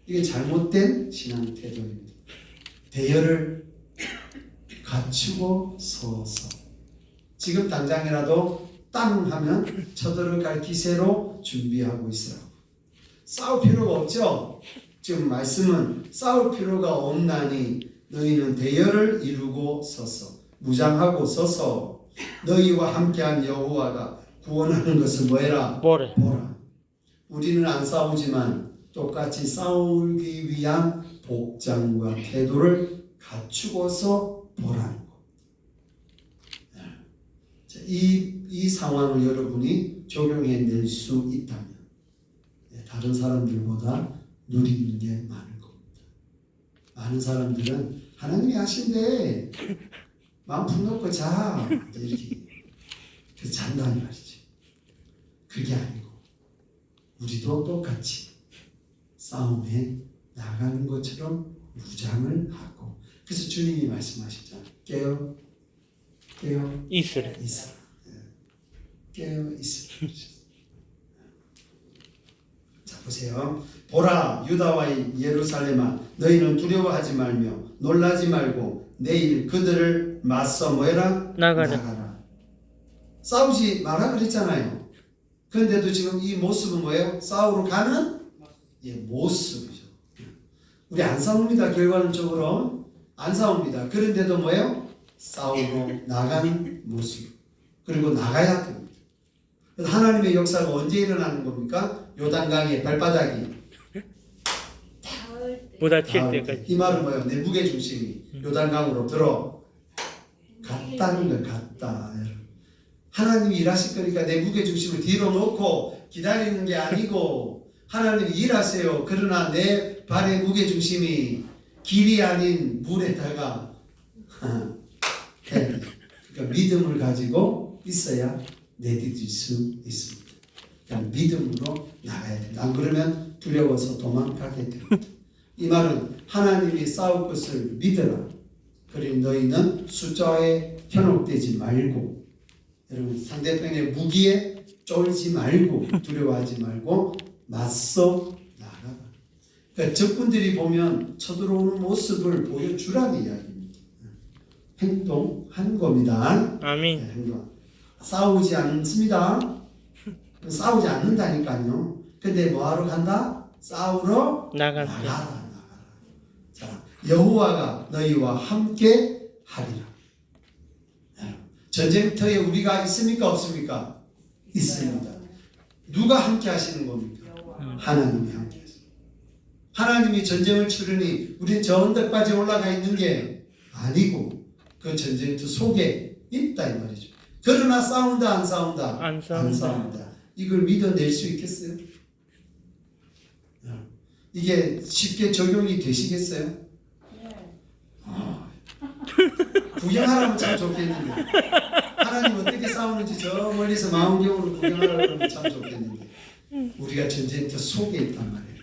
이게 잘못된 신앙 태도입니다. 대열을 갖추고 서서 지금 당장이라도 땅 하면 쳐들어갈 기세로 준비하고 있으라고. 싸울 필요가 없죠? 지금 말씀은 싸울 필요가 없나니 너희는 대열을 이루고 서서 무장하고 서서 너희와 함께한 여호와가 구원하는 것을 뭐해라? 보라. 우리는 안 싸우지만 똑같이 싸우기 위한 복장과 태도를 갖추고서 보라는 것. 이 상황을 여러분이 적용해낼 수 있다면 다른 사람들보다 누리는 게 많을 겁니다. 많은 사람들은 하나님이 하신대 마음 푹 놓고 자 이렇게 그래서 잔다는 말이죠. 그게 아니고 우리도 똑같이 싸움에 나가는 것처럼 무장을 하고 그래서 주님이 말씀하셨잖아요. 깨어 있으라. 깨어 있으라. 자, 보세요. 보라 유다와 예루살렘아 너희는 두려워하지 말며 놀라지 말고 내일 그들을 맞서 뭐해라? 나가라. 싸우지 마라 그랬잖아요. 그런데도 지금 이 모습은 뭐예요? 싸우러 가는 모습이죠. 우리 안 싸웁니다. 결과론적으로 안 싸웁니다. 그런데도 뭐예요? 싸우러 나가는 모습. 그리고 나가야 됩니다. 하나님의 역사가 언제 일어나는 겁니까? 요단강의 발바닥이 부딪힐 때까지. 이 말은 뭐예요? 내 무게 중심이 요단강으로 들어갔다는 걸 갔다. 하나님이 일하실 거니까 내 무게 중심을 뒤로 놓고 기다리는 게 아니고 하나님이 일하세요. 그러나 내 발의 무게 중심이 길이 아닌 물에다가 그러니까 믿음을 가지고 있어야 내딛을 수 있습니다. 그러니까 믿음으로 나가야 된다. 안 그러면 두려워서 도망가게 됩니다. 이 말은 하나님이 싸울 것을 믿어라. 그러니 너희는 숫자에 현혹되지 말고, 여러분 상대편의 무기에 쫄지 말고 두려워하지 말고 맞서 나가라. 그러니까 적군들이 보면 쳐들어오는 모습을 보여주라는 이야기입니다. 행동하는 겁니다. 아멘. 네, 행동. 싸우지 않습니다. 싸우지 않는다니까요. 근데 뭐하러 간다? 싸우러 나가라. 자, 여호와가 너희와 함께 하리라. 전쟁터에 우리가 있습니까? 없습니까? 있습니다. 누가 함께 하시는 겁니까? 하나님이 함께 하십니다. 하나님이 전쟁을 치르니 우리는 저 언덕까지 올라가 있는 게 아니고 그 전쟁터 속에 있다 이 말이죠. 그러나 싸운다 안 싸운다? 안 싸운다. 이걸 믿어낼 수 있겠어요? 이게 쉽게 적용이 되시겠어요? 구경하라면 참 좋겠는데 하나님 어떻게 싸우는지 저 멀리서 망원경으로 구경하라면 참 좋겠는데 우리가 전쟁터 속에 있단 말이에요.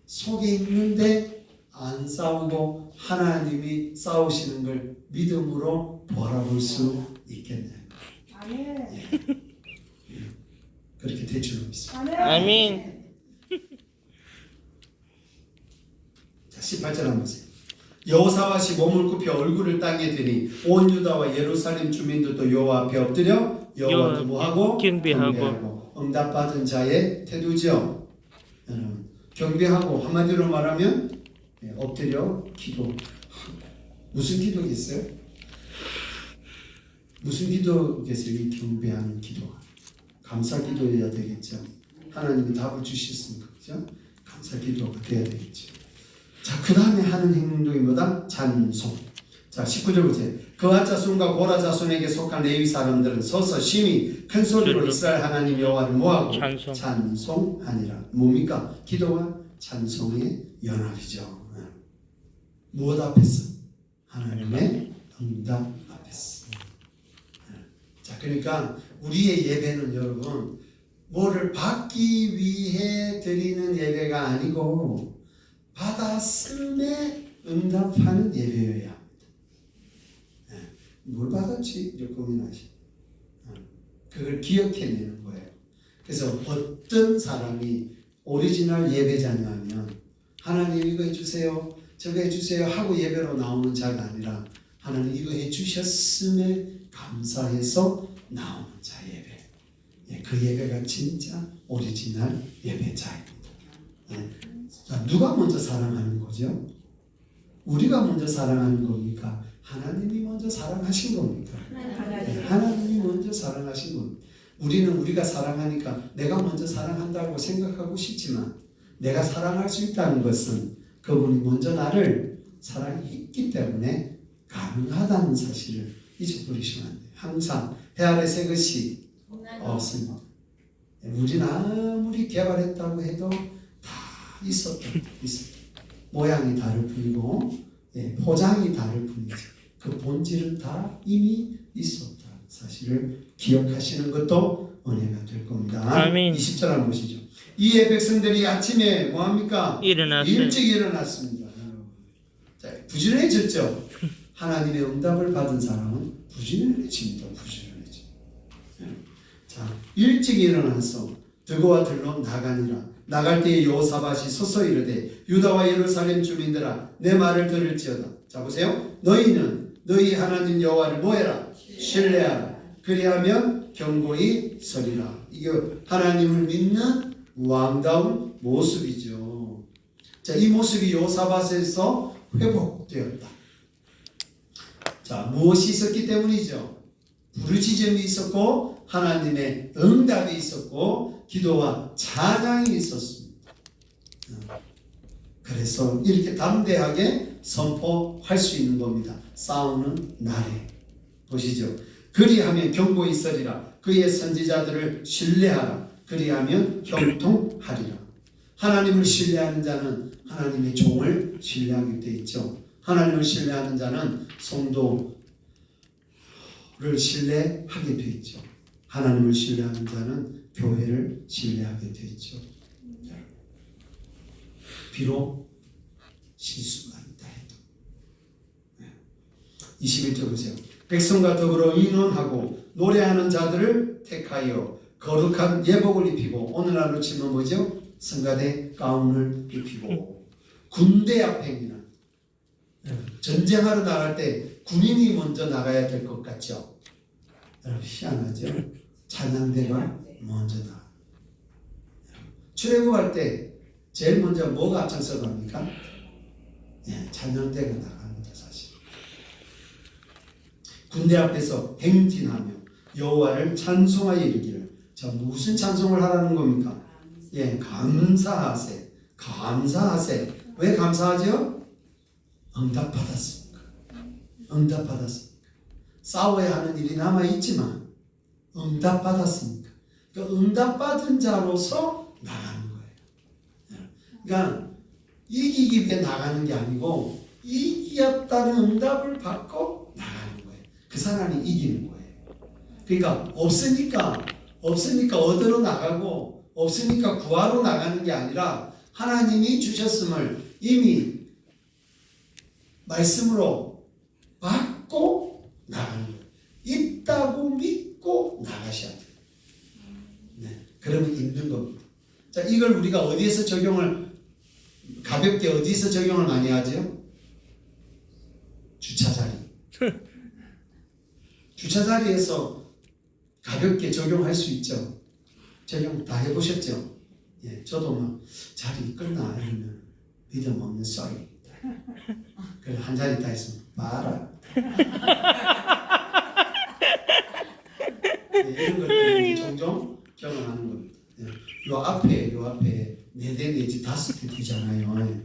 속에 있는데 안 싸우고 하나님이 싸우시는 걸 믿음으로 바라볼 수 있겠네요. 예. 그렇게 될 줄 믿습니다. 아멘. 자, 18절 한번 보세요. 여호사밧이 몸을 굽혀 얼굴을 땅에 대니 온 유다와 예루살렘 주민들도 여호와 앞에 엎드려 여호와 도모하고 경배하고 응답받은 자의 태도죠. 경배하고 한마디로 말하면 엎드려 기도하고. 무슨 기도겠어요? 무슨 기도겠어요? 이 경배하는 기도가 감사 기도해야 되겠죠. 하나님이 답을 주셨으니까 그죠? 감사 기도가 돼야 되겠죠. 자, 그 다음에 하는 행동이 뭐다? 찬송. 자, 19절 보세요. 그앗 자손과 고라 자손에게 속한 레위 사람들은 서서 심히 큰 소리로 이스라엘 하나님 여호와를 모하고 찬송하니라. 뭡니까? 기도와 찬송의 연합이죠. 무엇 앞에서? 하나님의 응답 앞에서. 자, 그러니까 우리의 예배는 여러분 뭐를 받기 위해 드리는 예배가 아니고 받았음에 응답하는 예배여야 합니다. 뭘 받았지? 이렇게 고민하시. 그걸 기억해내는 거예요. 그래서 어떤 사람이 오리지널 예배자냐면 하나님 이거 해주세요, 저거 해주세요 하고 예배로 나오는 자가 아니라 하나님 이거 해주셨음에 감사해서 나오는 자 예배. 그 예배가 진짜 오리지널 예배자입니다. 자, 누가 먼저 사랑하는 거죠? 우리가 먼저 사랑하는 겁니까? 하나님이 먼저 사랑하신 겁니까? 하나님이 먼저 사랑하신 겁니다. 우리는 우리가 사랑하니까 내가 먼저 사랑한다고 생각하고 싶지만 내가 사랑할 수 있다는 것은 그분이 먼저 나를 사랑했기 때문에 가능하다는 사실을 잊어버리시면 안 돼요. 항상 해 아래 새 것이 없습니다. 우리는 아무리 개발했다고 해도 다 있었다. 모양이 다를 뿐이고 포장이 다를 뿐이죠. 그 본질은 다 이미 있었다. 사실을 기억하시는 것도 은혜가 될 겁니다. 아멘. 20절 한번 보시죠. 이에 백성들이 아침에 뭐합니까? 일찍 일어났습니다. 자, 부지런해졌죠. 하나님의 응답을 받은 사람은 부지런해집니다. 부지런해져. 자, 일찍 일어나서 들고와 들러 나가니라. 나갈 때에 여호사밧이 서서 이르되 유다와 예루살렘 주민들아 내 말을 들을지어다. 자, 보세요. 너희는 너희 하나님 여호와를 뭐해라? 신뢰하라. 그리하면 경고히 서리라. 이게 하나님을 믿는 왕다운 모습이죠. 자, 이 모습이 여호사밧에서 회복되었다. 자, 무엇이 있었기 때문이죠? 부르짖음이 있었고 하나님의 응답이 있었고 기도와 찬양이 있었습니다. 그래서 이렇게 담대하게 선포할 수 있는 겁니다. 싸우는 날에. 보시죠. 그리하면 경고히 있으리라. 그의 선지자들을 신뢰하라. 그리하면 형통하리라. 하나님을 신뢰하는 자는 하나님의 종을 신뢰하게 돼 있죠. 하나님을 신뢰하는 자는 성도를 신뢰하게 돼 있죠. 하나님을 신뢰하는 자는 교회를 신뢰하게 돼 있죠. 비록 실수가 있다 해도. 21절 보세요. 백성과 더불어 의논하고 노래하는 자들을 택하여 거룩한 예복을 입히고, 오늘날로 치면 뭐죠? 성가대 가운을 입히고, 군대 앞행이나 전쟁하러 나갈 때 군인이 먼저 나가야 될 것 같죠? 여러분 희한하죠? 찬양대가 먼저 나가. 출애굽할 때 제일 먼저 뭐가 앞장서 갑니까? 찬양대가 나갑니다. 사실 군대 앞에서 행진하며 여호와를 찬송하여 이르기를. 자, 무슨 찬송을 하라는 겁니까? 감사하세. 감사하세. 왜 감사하죠? 응답받았습니까? 응답받았습니까? 싸워야 하는 일이 남아있지만 응답받았습니까? 그 응답받은 자로서 나가는 거예요. 그러니까 이기기 위해 나가는 게 아니고 이겼다는 응답을 받고 나가는 거예요. 그 사람이 이기는 거예요. 그러니까 없으니까 얻으러 나가고 없으니까 구하러 나가는 게 아니라 하나님이 주셨음을 이미 말씀으로 받고 나가는 거예요. 있다고 믿고 나가셔야 돼요. 그러면 있는 겁니다. 자, 이걸 우리가 어디에서 적용을 가볍게 어디서 적용을 많이 하죠? 주차자리. 주차자리에서 가볍게 적용할 수 있죠. 적용 다 해보셨죠? 저도 막 자리 끝나 이러면 믿음 없는 썰이. 그래 한 자리 다 있으면 봐라. 이런 것들을 종종 경험하는 겁니다. 요 앞에 4대 내지 5대 되잖아요.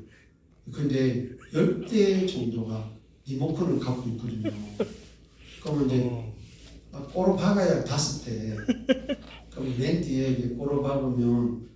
근데 10대 정도가 리모컨을 갖고 있거든요. 그러면 이제 꼬로 박아야 5대. 그럼 맨 뒤에 꼬로 박으면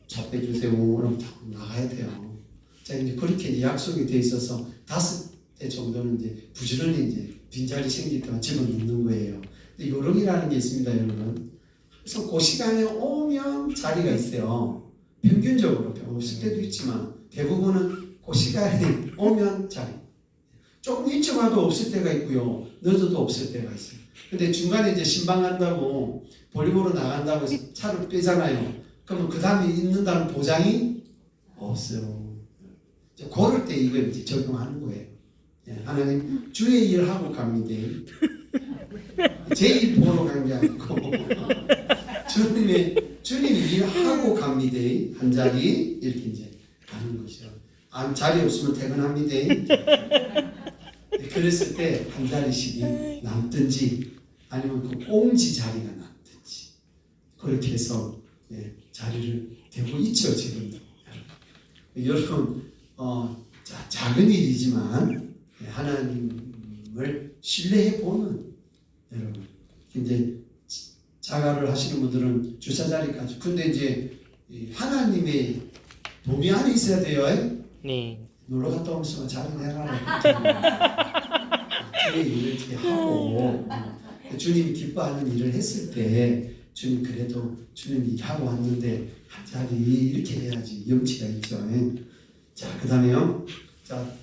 차 빼주세요. 그럼 나가야 돼요. 자, 이제 그렇게 약속이 돼 있어서 5대 정도는 이제 부지런히 이제 빈자리 생길 때만 집어넣는 거예요. 근데 요령이라는 게 있습니다, 여러분. 그래서 그 시간에 오면 자리가 있어요. 평균적으로 없을 때도 있지만 대부분은 그 시간에 오면 자리. 조금 일찍 와도 없을 때가 있고요. 늦어도 없을 때가 있어요. 근데 중간에 이제 신방 간다고 볼링으로 나간다고 해서 차를 빼잖아요. 그러면 그 다음에 있는다는 보장이 없어요. 그럴 때 이걸 이제 적용하는 거예요. 하나님 주의 일 하고 갑니다. 제 일 보러 간 게 아니고 주님 일 하고 갑니다. 한 자리 이렇게 이제 가는 거죠. 자리 없으면 퇴근합니다. 그랬을 때 한 자리씩이 남든지 아니면 그 꽁지 자리가 남든지 그렇게 해서 자리를 대고 있죠 지금도. 여러분 작은 일이지만 하나님을 신뢰해 보는 여러분 이제 자가를 하시는 분들은 주차 자리까지. 근데 이제 하나님의 도움이 안에 있어야 돼요. 네. 놀러 갔다 오면서 자리 내라라. 주의 일을 이렇게 하고 주님이 기뻐하는 일을 했을 때 주님 그래도 주님 일하고 왔는데 한 자리 이렇게 해야지 염치가 있죠. 자, 그 다음에요. 자,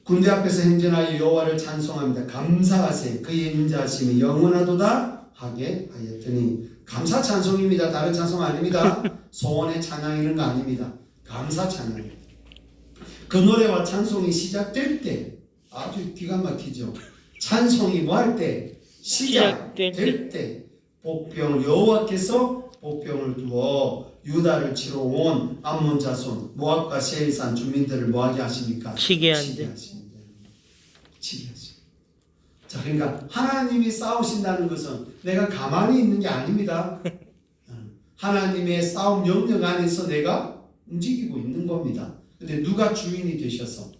군대 앞에서 행진하여 여호와를 찬송합니다. 감사하세. 그의 인자하심이 영원하도다 하게 하였더니. 감사 찬송입니다. 다른 찬송 아닙니다. 소원의 찬양 이런 거 아닙니다. 감사 찬양. 그 노래와 찬송이 시작될 때 아주 기가 막히죠. 찬송이 뭐 할 때? 시작될 때 복병을 여호와께서 복병을 두어 유다를 치러 온 암몬 자손 모압과 세일산 주민들을 뭐하게 하십니까? 치게 하십니다. 치게 하십니다. 자, 그러니까 하나님이 싸우신다는 것은 내가 가만히 있는 게 아닙니다. 하나님의 싸움 영역 안에서 내가 움직이고 있는 겁니다. 근데 누가 주인이 되셔서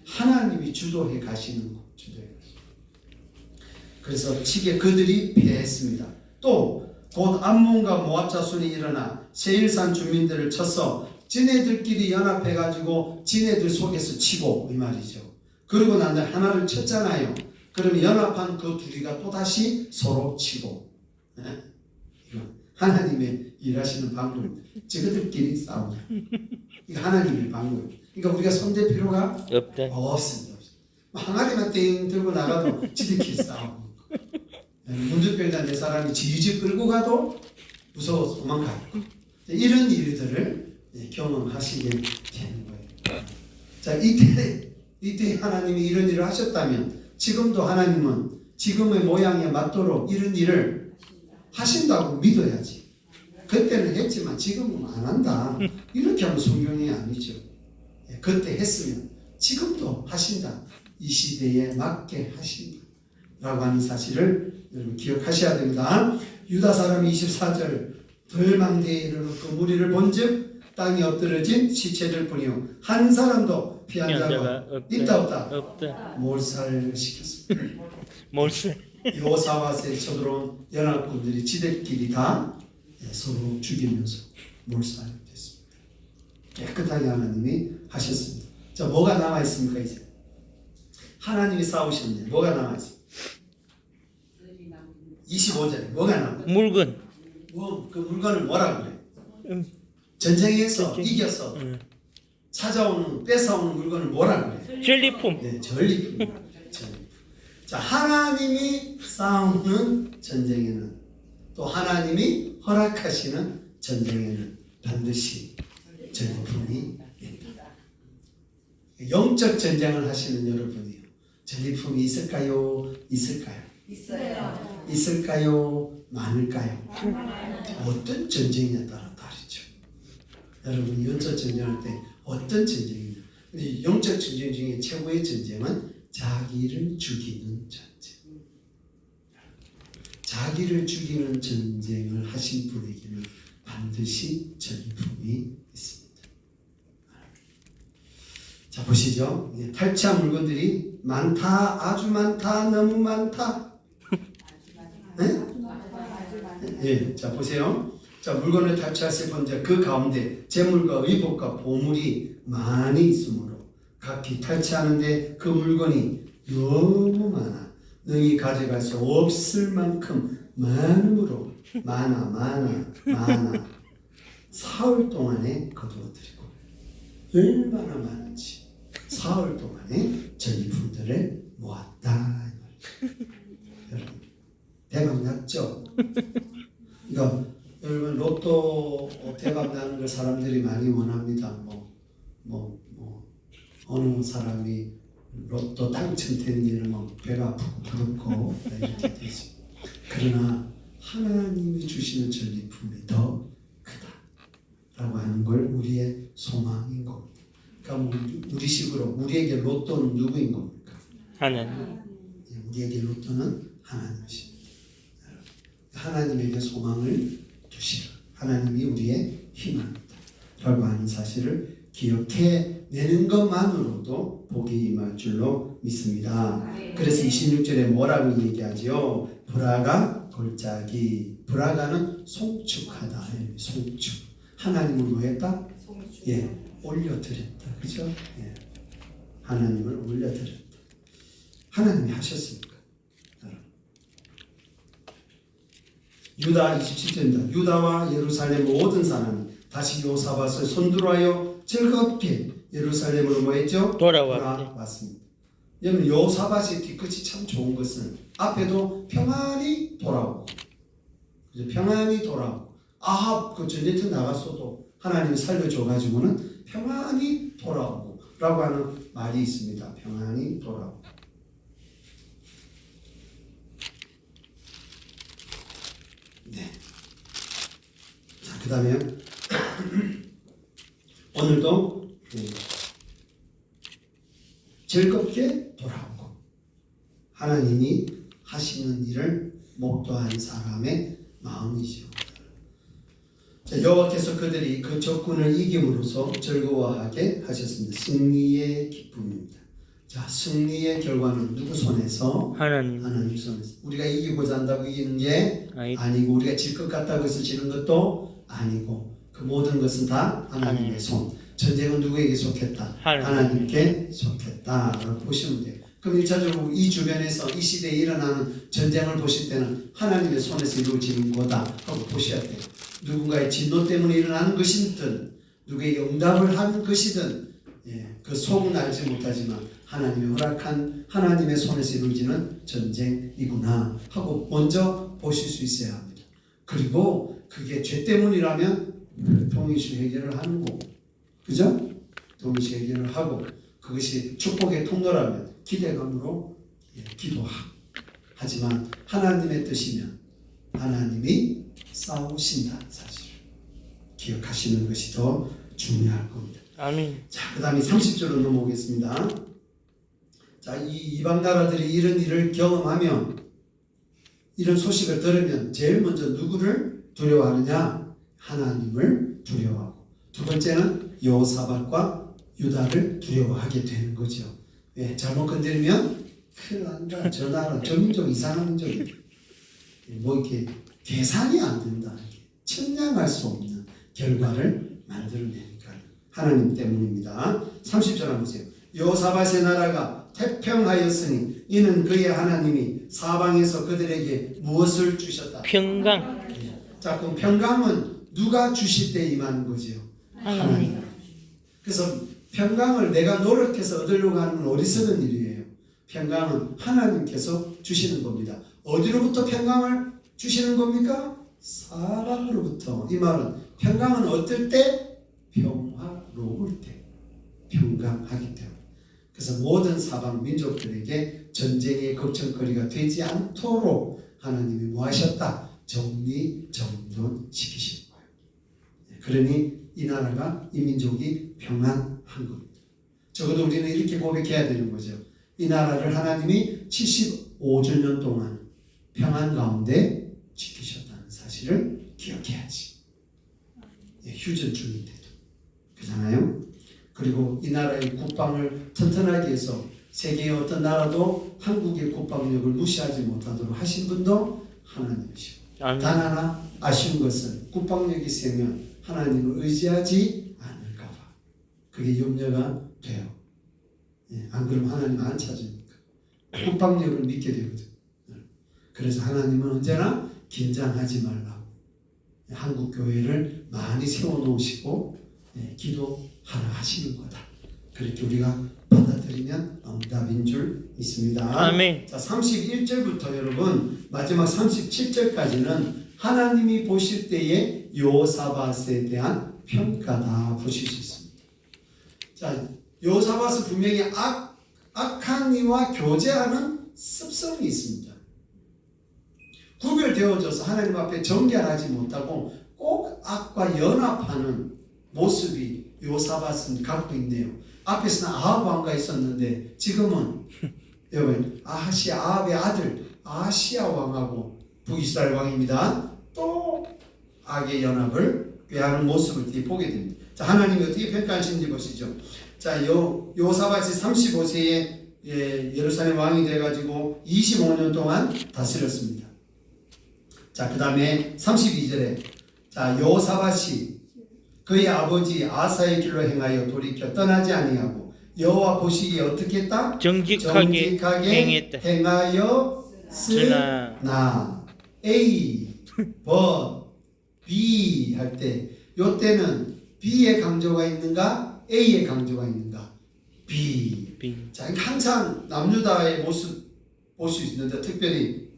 하나님이 주도해 가시는 거. 그래서 치게 그들이 패했습니다. 또 곧 암몬과 모압 자손이 일어나 세일산 주민들을 쳐서 지네들끼리 연합해가지고 지네들 속에서 치고 이 말이죠. 그러고 난 다음에 하나를 쳤잖아요. 그러면 연합한 그 둘이가 또다시 서로 치고. 하나님의 일하시는 방법입니다. 저들끼리 싸우자. 이거 하나님의 방법입니다. 그러니까 우리가 손댈 필요가 없습니다. 항아리만 띵 들고 나가도 지들끼리 싸우고, 문득병자 네 사람이 지지 끌고 가도 무서워서 도망가요. 이런 일들을 경험하시게 되는 거예요. 자, 이때 하나님이 이런 일을 하셨다면 지금도 하나님은 지금의 모양에 맞도록 이런 일을 하신다고 믿어야지. 그때는 했지만 지금은 안 한다. 이렇게 하면 성경이 아니죠. 그때 했으면 지금도 하신다. 이 시대에 맞게 하신다. 라고 하는 사실을 여러분 기억하셔야 됩니다. 유다 사람 24절 덜망대에 이르렀고 무리를 본즉 땅이 엎드러진 시체들 뿐이요 한 사람도 피한 자가 있다 없다. 몰살을 시켰습니다. 몰살. 여호사밧에 쳐들어온 연합군들이 지들끼리 다 서로 죽이면서 몰살됐습니다. 깨끗하게 하나님이 하셨습니다. 자, 뭐가 남아 있습니까 이제? 하나님이 싸우셨네. 뭐가 남아 있습니까? 25절에 뭐가 남아? 물건. 그 물건을 뭐라 그래? 전쟁에서 이겨서 찾아오는 뺏어오는 물건을 뭐라 그래? 전리품. 네, 전리품. 자, 하나님이 싸우는 전쟁에는 또 하나님이 허락하시는 전쟁에는 반드시 전리품이 있다. 영적 전쟁을 하시는 여러분이요. 전리품이 있을까요? 있을까요? 있어요. 있을까요? 많을까요? 어떤 전쟁에 따라 다르죠. 여러분이 영적 전쟁할 때 어떤 전쟁이냐? 근데 영적 전쟁 중에 최고의 전쟁은 자기를 죽이는 전쟁. 자기를 죽이는 전쟁을 하신 분에게는 반드시 전리품이 있습니다. 자, 보시죠. 탈취한 물건들이 많다, 아주 많다, 너무 많다. 네? 예, 자 보세요. 자, 물건을 탈취하실 번째 그 가운데 재물과 의복과 보물이 많이 있으므로 각기 탈취하는데 그 물건이 너무 많아 능히 가져갈 수 없을 만큼 많음으로 많아 사흘 동안에 거두어드리고 얼마나 많은지 사흘 동안에 전리품들을 모았다. 여러분 대박 났죠? 그러니까 여러분 로또 대박 나는 걸 사람들이 많이 원합니다. 어느 사람이 로또 당첨되는 일은 배가 부럽고 이렇게 되지. 그러나 하나님이 주시는 전리품이 더 크다라고 하는 걸 우리의 소망인 겁니다. 그러니까 우리식으로 우리에게 로또는 누구인 겁니까? 하나님. 우리에게 로또는 하나님이십니다. 하나님에게 소망을 두시라. 하나님이 우리의 희망이다. 라고 하는 사실을 기억해내는 것만으로도 복이 임할 줄로 믿습니다. 그래서 26절에 뭐라고 얘기하죠? 브라가 골짜기. 브라가는 송축하다. 송축. 하나님을 뭐 했다? 예, 올려드렸다. 그죠? 예. 하나님을 올려드렸다. 하나님이 하셨습니까? 유다 27절입니다. 유다와 예루살렘 모든 사람이 다시 여호사밧을 손들어하여 즐겁게 예루살렘으로 뭐했죠? 돌아왔습니다. 여러분 여호사밧의 뒤끝이 참 좋은 것은 앞에도 평안히 돌아오고 평안히 돌아오고 아합 그 전쟁터 나갔어도 하나님이 살려줘가지고는 평안히 돌아오고 라고 하는 말이 있습니다. 평안히 돌아오고. 네. 자, 그 다음에 오늘도 즐겁게 돌아오고 하나님이 하시는 일을 목도한 사람의 마음이죠. 자, 여호와께서 그들이 그 적군을 이김으로써 즐거워하게 하셨습니다. 승리의 기쁨입니다. 자, 승리의 결과는 누구 손에서? 하나님. 하나님 손에서. 우리가 이기고자 한다고 이기는 게 아이- 아니고, 우리가 질 것 같다고 해서 지는 것도 아니고, 그 모든 것은 다 하나님의 손. 전쟁은 누구에게 속했다? 하나님께 속했다라고 보시면 돼요. 그럼 1차적으로 이 주변에서 이 시대에 일어나는 전쟁을 보실 때는 하나님의 손에서 이루어지는 거다 하고 보셔야 돼요. 누군가의 진노 때문에 일어나는 것이든 누구에게 응답을 한 것이든, 그 속은 알지 못하지만 하나님이 허락한 하나님의 손에서 이루어지는 전쟁이구나 하고 먼저 보실 수 있어야 합니다. 그리고 그게 죄 때문이라면 동의시 해결을 하는 거고, 그죠? 동의시 해결을 하고, 그것이 축복의 통로라면 기대감으로 기도하고. 하지만 하나님의 뜻이면 하나님이 싸우신다는 사실을 기억하시는 것이 더 중요할 겁니다. 아멘. 자, 그 다음에 30절로 넘어오겠습니다. 자, 이 이방 나라들이 이런 일을 경험하면, 이런 소식을 들으면 제일 먼저 누구를 두려워하느냐? 하나님을 두려워하고, 두 번째는 여호사밧과 유다를 두려워하게 되는 거죠. 왜? 잘못 건드리면 큰일 난다. 저 나라, 저 민족 이상한 민족이 뭐 이렇게 계산이 안 된다. 측량할 수 없는 결과를 만들어내니까 하나님 때문입니다. 30절 한번 보세요. 여호사밧의 나라가 태평하였으니 이는 그의 하나님이 사방에서 그들에게 무엇을 주셨다? 평강. 자, 그럼 평강은 누가 주실 때 임하는 거죠? 하나님. 그래서 평강을 내가 노력해서 얻으려고 하는 건 어리석은 일이에요. 평강은 하나님께서 주시는 겁니다. 어디로부터 평강을 주시는 겁니까? 사방으로부터. 이 말은 평강은 어떨 때? 평화로울 때 평강하기 때문에. 그래서 모든 사방 민족들에게 전쟁의 걱정거리가 되지 않도록 하나님이 뭐 하셨다? 정리정돈시키신 거예요. 그러니 이 나라가, 이 민족이 평안한 겁니다. 적어도 우리는 이렇게 고백해야 되는 거죠. 이 나라를 하나님이 75주년 동안 평안 가운데 지키셨다는 사실을 기억해야지. 휴전 중인데도. 그렇잖아요. 그리고 이 나라의 국방을 튼튼하게 해서 세계의 어떤 나라도 한국의 국방력을 무시하지 못하도록 하신 분도 하나님이시고, 단 하나 아쉬운 것은 국방력이 세면 하나님을 의지하지 않을까 봐. 그게 염려가 돼요. 안 그러면 하나님 안 찾으니까. 국방력을 믿게 되거든. 그래서 하나님은 언제나 긴장하지 말라고 한국 교회를 많이 세워놓으시고 기도하라 하시는 거다. 그렇게 우리가 받아들이면 응답인 줄 믿습니다. 아멘. 자, 31절부터 여러분 마지막 37절까지는 하나님이 보실 때의 여호사밧에 대한 평가다 보실 수 있습니다. 자, 여호사밧은 분명히 악한 이와 교제하는 습성이 있습니다. 구별되어져서 하나님 앞에 정결하지 못하고 꼭 악과 연합하는 모습이 여호사밧은 갖고 있네요. 앞에서는 아합 왕가 있었는데 지금은 여러분 아합의 아들 아하시야 왕하고 북이스라엘 왕입니다. 또 악의 연합을 꾀하는 모습을 뒤에 보게 됩니다. 자, 하나님이 어떻게 평가하시는지 보시죠. 자, 여호사밧이 35세에 예루살렘 왕이 돼가지고 25년 동안 다스렸습니다. 자, 그 다음에 32절에 자, 여호사밧이 그의 아버지 아사의 길로 행하여 돌이켜 떠나지 아니하고 여호와 보시기에 어떻게 했다? 정직하게 행했다. 행하였으나 A, but, B 할 때 요때는 B의 강조가 있는가? A의 강조가 있는가? B. 자, 항상 남유다의 모습 볼 수 있는데 특별히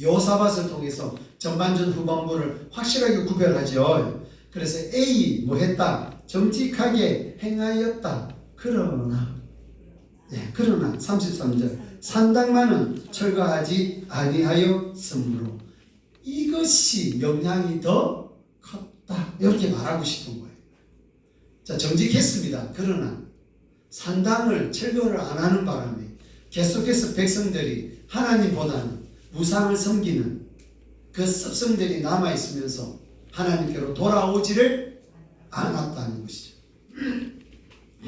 여호사밧을 통해서 전반전 후반부를 확실하게 구별하죠. 그래서 A 뭐 했다? 정직하게 행하였다. 그러나 33절 산당만은 철거하지 아니하였으므로 이것이 영향이 더 컸다. 이렇게 말하고 싶은 거예요. 자, 정직했습니다. 그러나 산당을 철거를 안 하는 바람에 계속해서 백성들이 하나님보다는 우상을 섬기는 그 습성들이 남아있으면서 하나님께로 돌아오지를 않았다는 것이죠.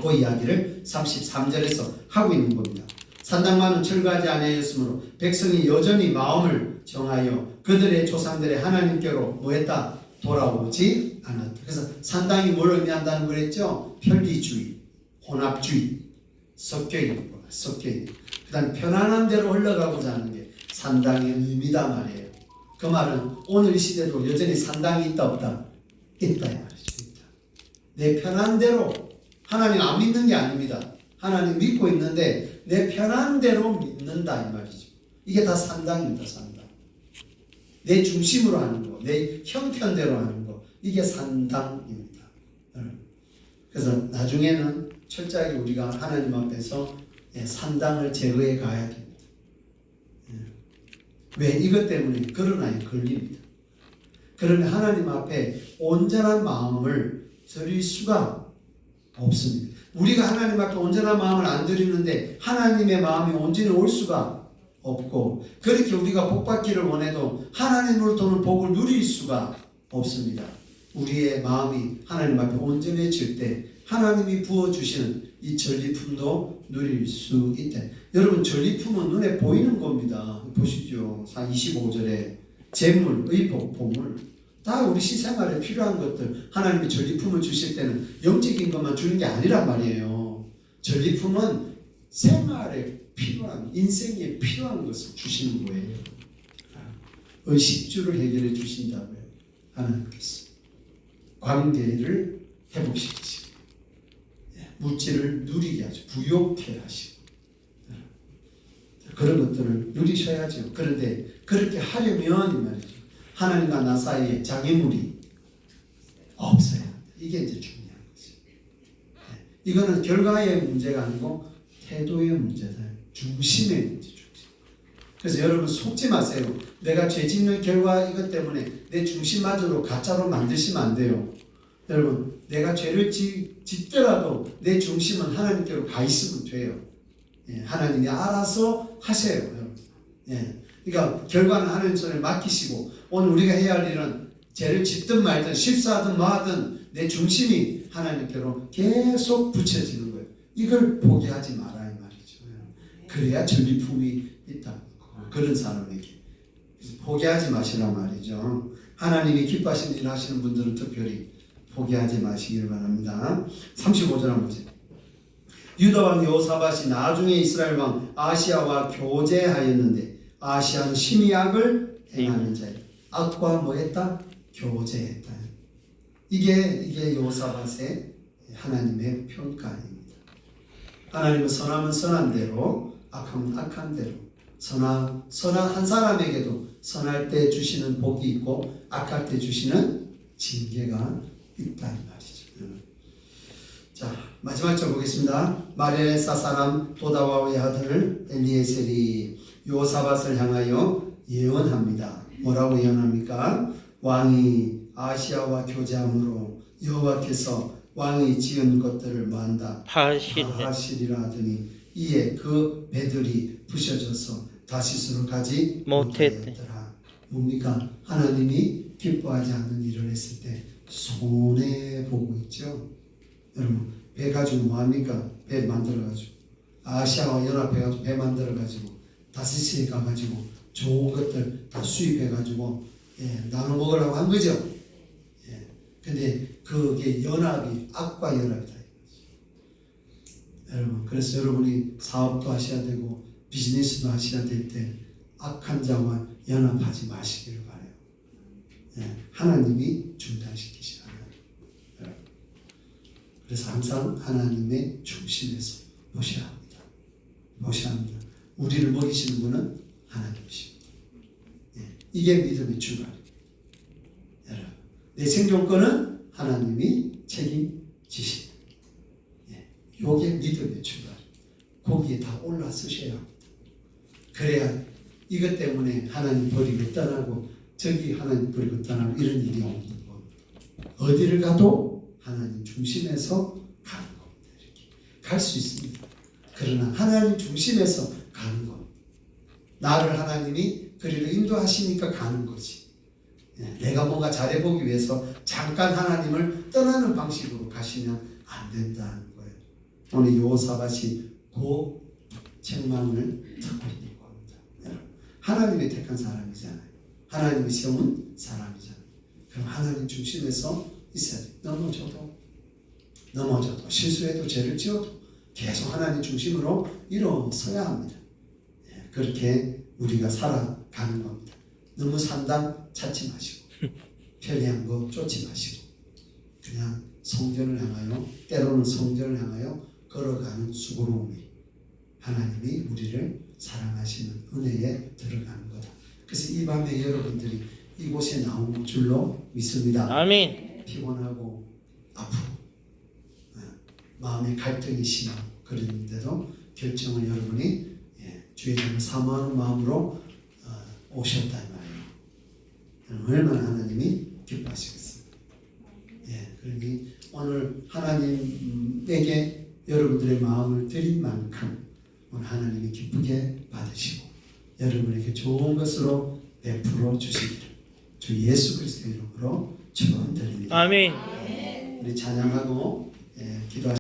그 이야기를 33절에서 하고 있는 겁니다. 산당만은 철거하지 아니하였으므로 백성이 여전히 마음을 정하여 그들의 조상들의 하나님께로 뭐했다? 돌아오지 않았다. 그래서 산당이 뭘 의미한다는 거랬죠? 편리주의, 혼합주의, 섞여있는 거, 섞여있는 거. 그 다음 편안한 대로 흘러가고자 하는 게 산당의 의미다 말이에요. 그 말은 오늘 이 시대도 여전히 산당이 있다 없다? 있다 이 말이죠. 있다. 내 편한 대로 하나님 안 믿는 게 아닙니다. 하나님 믿고 있는데 내 편한 대로 믿는다 이 말이죠. 이게 다 산당입니다. 산당. 내 중심으로 하는 거, 내 형편대로 하는 거, 이게 산당입니다. 그래서 나중에는 철저하게 우리가 하나님 앞에서 산당을 제거해 가야 됩니다. 왜? 이것 때문에 그러나에 걸립니다. 그러면 하나님 앞에 온전한 마음을 드릴 수가 없습니다. 우리가 하나님 앞에 온전한 마음을 안 드리는데 하나님의 마음이 온전히 올 수가 없고, 그렇게 우리가 복 받기를 원해도 하나님으로부터는 복을 누릴 수가 없습니다. 우리의 마음이 하나님 앞에 온전해질 때 하나님이 부어주시는 이 전리품도 누릴 수 있다. 여러분, 전리품은 눈에 보이는 겁니다. 보시죠. 25절에 재물, 의복, 보물, 다 우리 시생활에 필요한 것들, 하나님이 전리품을 주실 때는 영적인 것만 주는 게 아니란 말이에요. 전리품은 생활에 필요한, 인생에 필요한 것을 주시는 거예요. 의식주를 해결해 주신다고요. 하나님께서 관계를 회복시키시고 물질을 누리게 하시고 부욕해 하시고 그런 것들을 누리셔야죠. 그런데 그렇게 하려면 이 말이죠. 하나님과 나 사이에 장애물이 없어야 합니다. 이게 이제 중요한 거죠. 이거는 결과의 문제가 아니고 태도의 문제다. 중심의 문제죠. 그래서 여러분 속지 마세요. 내가 죄 짓는 결과 이것 때문에 내 중심마저도 가짜로 만드시면 안 돼요. 여러분, 내가 죄를 짓더라도 내 중심은 하나님께로 가 있으면 돼요. 하나님이 알아서 하세요. 여러분. 그러니까 결과는 하나님 손에 맡기시고, 오늘 우리가 해야 할 일은 죄를 짓든 말든 실수하든 뭐하든 내 중심이 하나님께로 계속 붙여지는 거예요. 이걸 포기하지 마라 이 말이죠. 그래야 전리품이 있다. 그런 사람에게 포기하지 마시란 말이죠. 하나님이 기뻐하시는 일 하시는 분들은 특별히 포기하지 마시길 바랍니다. 35절 한번 보세요. 유다 왕 여호사밧이 나중에 이스라엘 왕 아시아와 교제하였는데 아시아는 심히 악을 행하는 자예요. 악과 뭐했다? 교제했다. 이게 여호사밧의 하나님의 평가입니다. 하나님은 선하면 선한 대로, 악하면 악한 대로, 선한 한 사람에게도 선할 때 주시는 복이 있고 악할 때 주시는 징계가 있다 이 말이죠. 자, 마지막 절 보겠습니다. 마레사 사람 도다와의 아들 엘리에셀이 여호사밧을 향하여 예언합니다. 뭐라고 예언합니까? 왕이 아시아와 교제함으로 여호와께서 왕이 지은 것들을 뭐한다? 파하시리라 하더니 이에 그 배들이 부셔져서 다시스로 가지 못하였더라. 뭡니까? 하나님이 기뻐하지 않는 일을 했을 때 손해보고 있죠. 여러분, 배 가지고 뭐합니까? 배 만들어가지고 아시아와 연합해가지고 배 만들어가지고 다시스에 가가지고 좋은 것들 다 수입해가지고 나눠 먹으라고 한 거죠. 근데 그게 연합이 악과 연합이다. 여러분, 그래서 여러분이 사업도 하셔야 되고 비즈니스도 하셔야 될 때 악한 자와 연합하지 마시기를 바라요. 하나님이 중단시키시라. 그래서 항상 하나님의 중심에서 보셔야 합니다. 보셔야 합니다. 우리를 먹이시는 분은 하나님이십니다. 이게 믿음의 출발입니다. 여러분, 내 생존권은 하나님이 책임지십니다. 요게 믿음의 출발. 거기에 다 올라서셔야 합니다. 그래야 이것 때문에 하나님 버리고 떠나고 저기 하나님 버리고 떠나고 이런 일이 없는 겁니다. 어디를 가도 하나님 중심에서 가는 겁니다. 이렇게 갈 수 있습니다. 그러나 하나님 중심에서 가는 겁니다. 나를 하나님이 그리로 인도하시니까 가는 거지. 내가 뭔가 잘해보기 위해서 잠깐 하나님을 떠나는 방식으로 가시면 안 된다는 거예요. 오늘 여호사밧이 그 책망을 듣고 있는 겁니다. 하나님이 택한 사람이잖아요. 하나님이 세운 사람이잖아요. 그럼 하나님 중심에서 있어야 돼요. 넘어져도 실수해도 죄를 지어도 계속 하나님 중심으로 일어서야 합니다. 그렇게 우리가 살아가는 겁니다. 너무 산당 찾지 마시고 편리한 거 쫓지 마시고 그냥 성전을 향하여 때로는 성전을 향하여 걸어가는 수고로움이 하나님이 우리를 사랑하시는 은혜에 들어가는 거다. 그래서 이 밤에 여러분들이 이곳에 나온 줄로 믿습니다. 아멘. 피곤하고 아프고 마음의 갈등이 심하고 그랬는데도 결정을 여러분이 주의 이름을 사모하는 마음으로 오셨단 말이에요. 얼마나 하나님이 기뻐하시겠습니까? 그러니 오늘 하나님에게 여러분들의 마음을 드린 만큼 오늘 하나님이 기쁘게 받으시고 여러분에게 좋은 것으로 베풀어 주시기를 주 예수 그리스도의 이름으로 축원드립니다. 아멘. 우리 찬양하고 기도하시겠습니다.